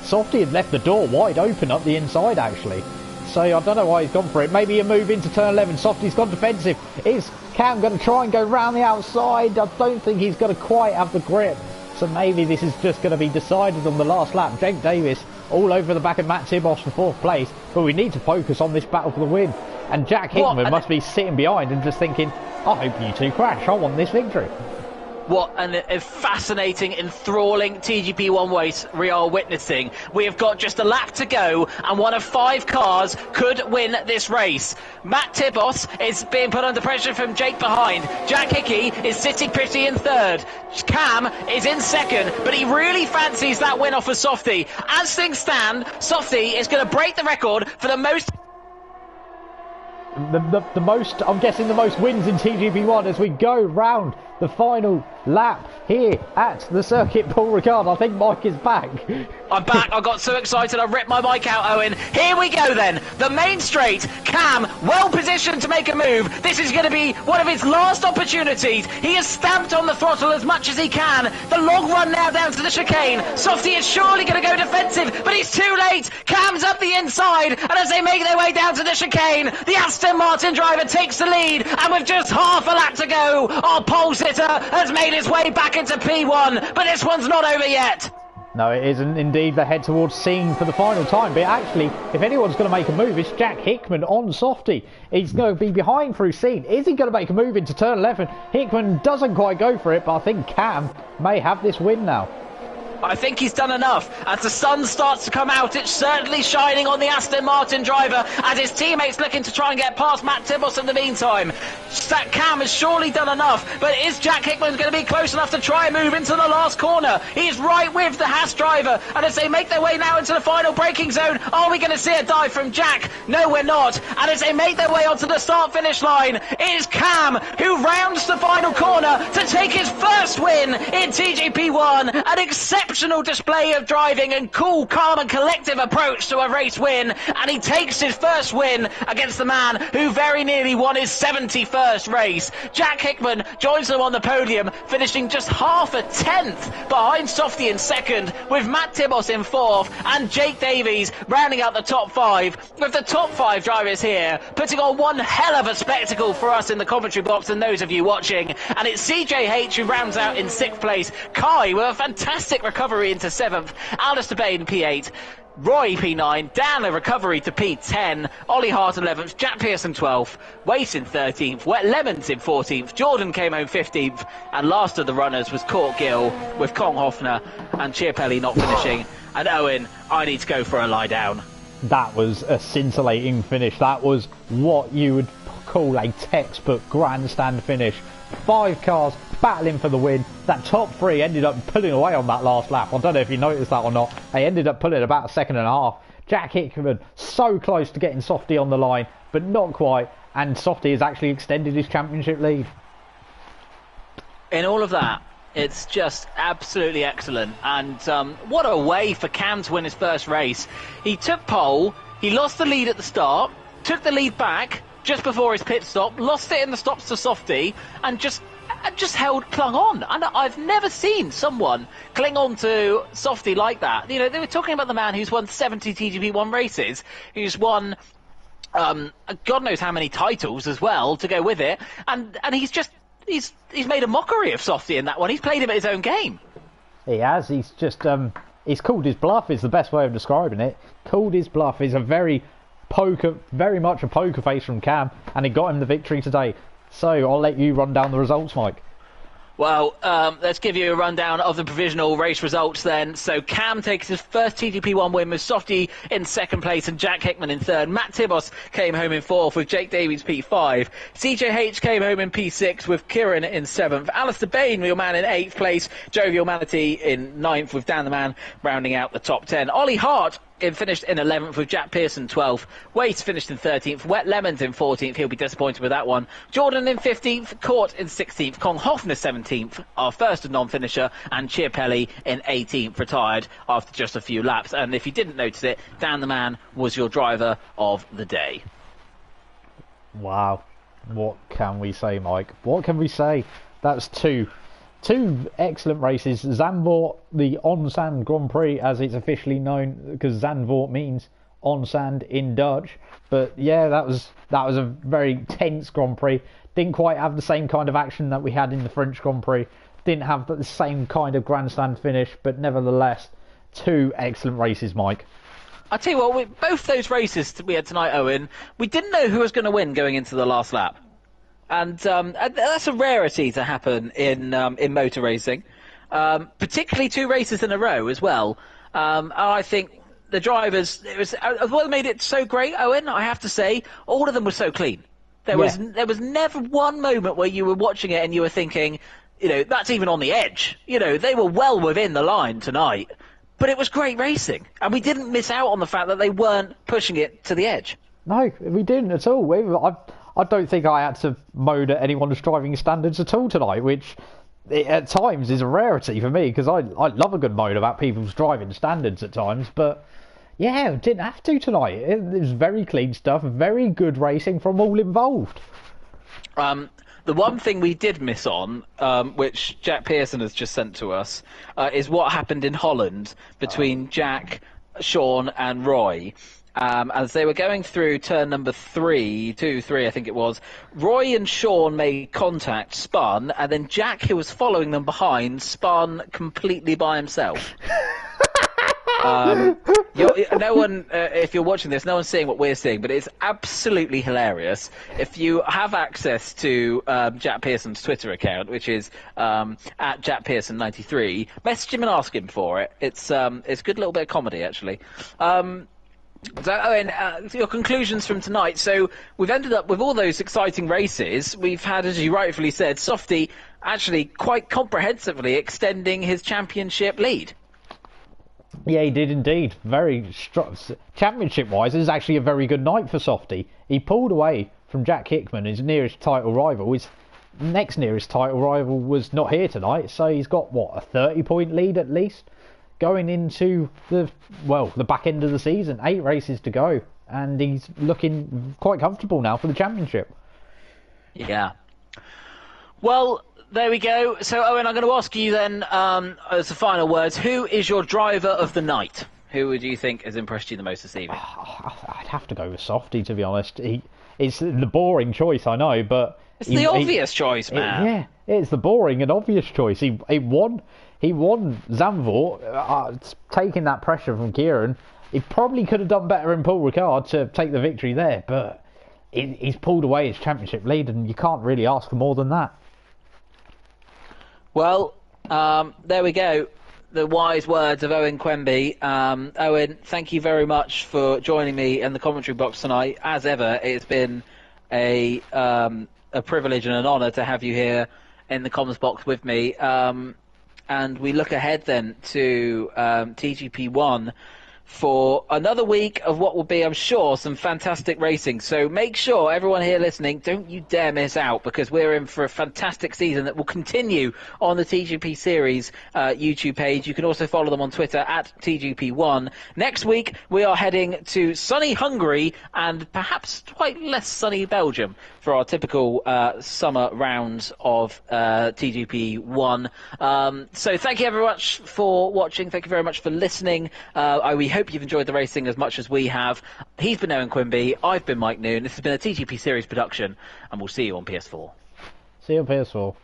Softy had left the door wide open up the inside, actually. So I don't know why he's gone for it. Maybe a move into turn 11. Softy's gone defensive. Is Cam going to try and go round the outside? I don't think he's going to quite have the grip. So maybe this is just going to be decided on the last lap. Jake Davis all over the back of Matt Tibos for 4th place. But we need to focus on this battle for the win. And Jack Hickman must be sitting behind and just thinking, I hope you 2 crash. I want this victory. What a fascinating, enthralling TGP1 race we are witnessing. We have got just a lap to go, and one of 5 cars could win this race. Matt Tibos is being put under pressure from Jake behind. Jack Hickey is sitting pretty in 3rd. Cam is in 2nd, but he really fancies that win off of Softy. As things stand, Softy is going to break the record for the most... The most, I'm guessing the most wins in TGP1 as we go round the final lap here at the circuit. Paul Ricard, I think Mike is back. I'm back. I got so excited I ripped my mic out, Owen. Here we go then. The main straight. Cam, well positioned to make a move. This is going to be one of his last opportunities. He has stamped on the throttle as much as he can. The long run now down to the chicane. Softy is surely going to go defensive, but he's too late. Cam's up the inside, and as they make their way down to the chicane, the Aston Martin driver takes the lead, and with just half a lap to go, our pole sitter has made his way back into P1, but this one's not over yet. No, it isn't indeed. They head towards Scene for the final time. But actually, if anyone's going to make a move, it's Jack Hickman on Softy. He's going to be behind through Scene. Is he going to make a move into turn 11? Hickman doesn't quite go for it, but I think Cam may have this win now. I think he's done enough. As the sun starts to come out, it's certainly shining on the Aston Martin driver as his teammates looking to try and get past Matt Tibos in the meantime. Cam has surely done enough, but is Jack Hickman going to be close enough to try and move into the last corner? He's right with the Haas driver, and as they make their way now into the final braking zone, are we going to see a dive from Jack? No, we're not. And as they make their way onto the start-finish line, it is Cam who rounds the final corner to take his first win in TGP1. An exceptional display of driving and cool, calm and collective approach to a race win, and he takes his first win against the man who very nearly won his 71st race. Jack Hickman joins them on the podium, finishing just half a tenth behind Softy in 2nd, with Matt Tibos in 4th and Jake Davies rounding out the top 5, with the top 5 drivers here putting on one hell of a spectacle for us in the commentary box and those of you watching. And it's CJH who rounds out in 6th place, Kai with a fantastic recovery into 7th, Alistair Bain P8, Roy P9, Dan a recovery to P10, Ollie Hart 11th, Jack Pearson 12th, Wace in 13th, Wet Lemons in 14th, Jordan came home 15th, and last of the runners was Court Gill with Kong Hoffner and Chiapelli not finishing. And Owen, I need to go for a lie down. That was a scintillating finish. That was what you would call a textbook grandstand finish. 5 cars battling for the win. That top 3 ended up pulling away on that last lap. I don't know if you noticed that or not. They ended up pulling about a second and a half. Jack Hickman so close to getting Softy on the line, but not quite. And Softy has actually extended his championship lead. In all of that, it's just absolutely excellent. And what a way for Cam to win his first race. He took pole, he lost the lead at the start, took the lead back just before his pit stop, lost it in the stops to Softy, and just clung on. And I've never seen someone cling on to Softy like that. You know, they were talking about the man who's won 70 TGP1 races, who's won God knows how many titles as well to go with it, and he's made a mockery of Softy in that one. He's played him at his own game. He has. He's just he's called his bluff. Is the best way of describing it. Called his bluff. He's a very much a poker face from Cam, and he got him the victory today. So I'll let you run down the results, Mike. Well, let's give you a rundown of the provisional race results then. So Cam takes his first TGP1 win with Softy in second place and Jack Hickman in third. Matt Tibos came home in fourth with Jake Davies P5. CJH came home in P6 with Kieran in seventh. Alistair Bain, your man, in eighth place. Jovial Manatee in ninth with Dan the Man rounding out the top 10. Ollie Hart finished in 11th with Jack Pearson 12th. Waste finished in 13th. Wet Lemons in 14th. He'll be disappointed with that one. Jordan in 15th. Court in 16th. Kong Hoffner 17th. Our first non-finisher. And Chiapelli in 18th. Retired after just a few laps. And if you didn't notice it, Dan the Man was your driver of the day. Wow. What can we say, Mike? What can we say? That's two excellent races. Zandvoort, the on-sand Grand Prix, as it's officially known, because Zandvoort means on sand in Dutch. But yeah, that was a very tense Grand Prix. Didn't quite have the same kind of action that we had in the French Grand Prix. Didn't have the same kind of grandstand finish, but nevertheless, two excellent races, Mike. I tell you what, both those races we had tonight, Owen, we didn't know who was going to win going into the last lap. And that's a rarity to happen in motor racing, particularly two races in a row as well. I think the drivers, what made it so great, Owen, I have to say, all of them were so clean. There was never one moment where you were watching it and you were thinking, that's even on the edge. They were well within the line tonight. But it was great racing, and we didn't miss out on the fact that they weren't pushing it to the edge. No, we didn't at all. I don't think I had to moan at anyone's driving standards at all tonight, which at times is a rarity for me, because I love a good moan about people's driving standards at times, but yeah, didn't have to tonight. It was very clean stuff, very good racing from all involved. The one thing we did miss on, which Jack Pearson has just sent to us, is what happened in Holland between Jack, Sean and Roy. As they were going through turn number 3, I think it was, Roy and Sean made contact, spun, and then Jack, who was following them behind, spun completely by himself. No one, if you're watching this, no one's seeing what we're seeing, but it's absolutely hilarious. If you have access to Jack Pearson's Twitter account, which is at JackPearson93, message him and ask him for it. It's a good little bit of comedy, actually. So, Owen, your conclusions from tonight. So we've ended up with all those exciting races. We've had, as you rightfully said, Softy actually quite comprehensively extending his championship lead. Yeah, he did indeed. Very championship-wise, it was actually a very good night for Softy. He pulled away from Jack Hickman, his nearest title rival. His next nearest title rival was not here tonight, so he's got, a 30-point lead at least? Going into the back end of the season, 8 races to go, and he's looking quite comfortable now for the championship. Yeah. Well, there we go. So, Owen, I'm going to ask you then, as the final words, who is your driver of the night? Who would you think has impressed you the most this evening? I'd have to go with Softy, to be honest. It's the boring choice, I know, but it's the obvious choice, man. Yeah, it's the boring and obvious choice. He won Zandvoort, taking that pressure from Kieran. He probably could have done better in Paul Ricard to take the victory there, but he's pulled away his championship lead, and you can't really ask for more than that. Well, there we go. The wise words of Owen Quemby. Owen, thank you very much for joining me in the commentary box tonight. As ever, it's been a privilege and an honour to have you here in the comms box with me. And we look ahead then to TGP1 for another week of what will be, I'm sure, some fantastic racing. So make sure, everyone here listening, don't you dare miss out, because we're in for a fantastic season that will continue on the TGPSeries YouTube page. You can also follow them on Twitter at TGP1. Next week, we are heading to sunny Hungary and perhaps quite less sunny Belgium for our typical summer rounds of TGP1. So thank you very much for watching. Thank you very much for listening. We hope you've enjoyed the racing as much as we have. He's been Owen Quimby, I've been Mike Noon. This has been a TGP Series production, and we'll see you on PS4. See you on PS4.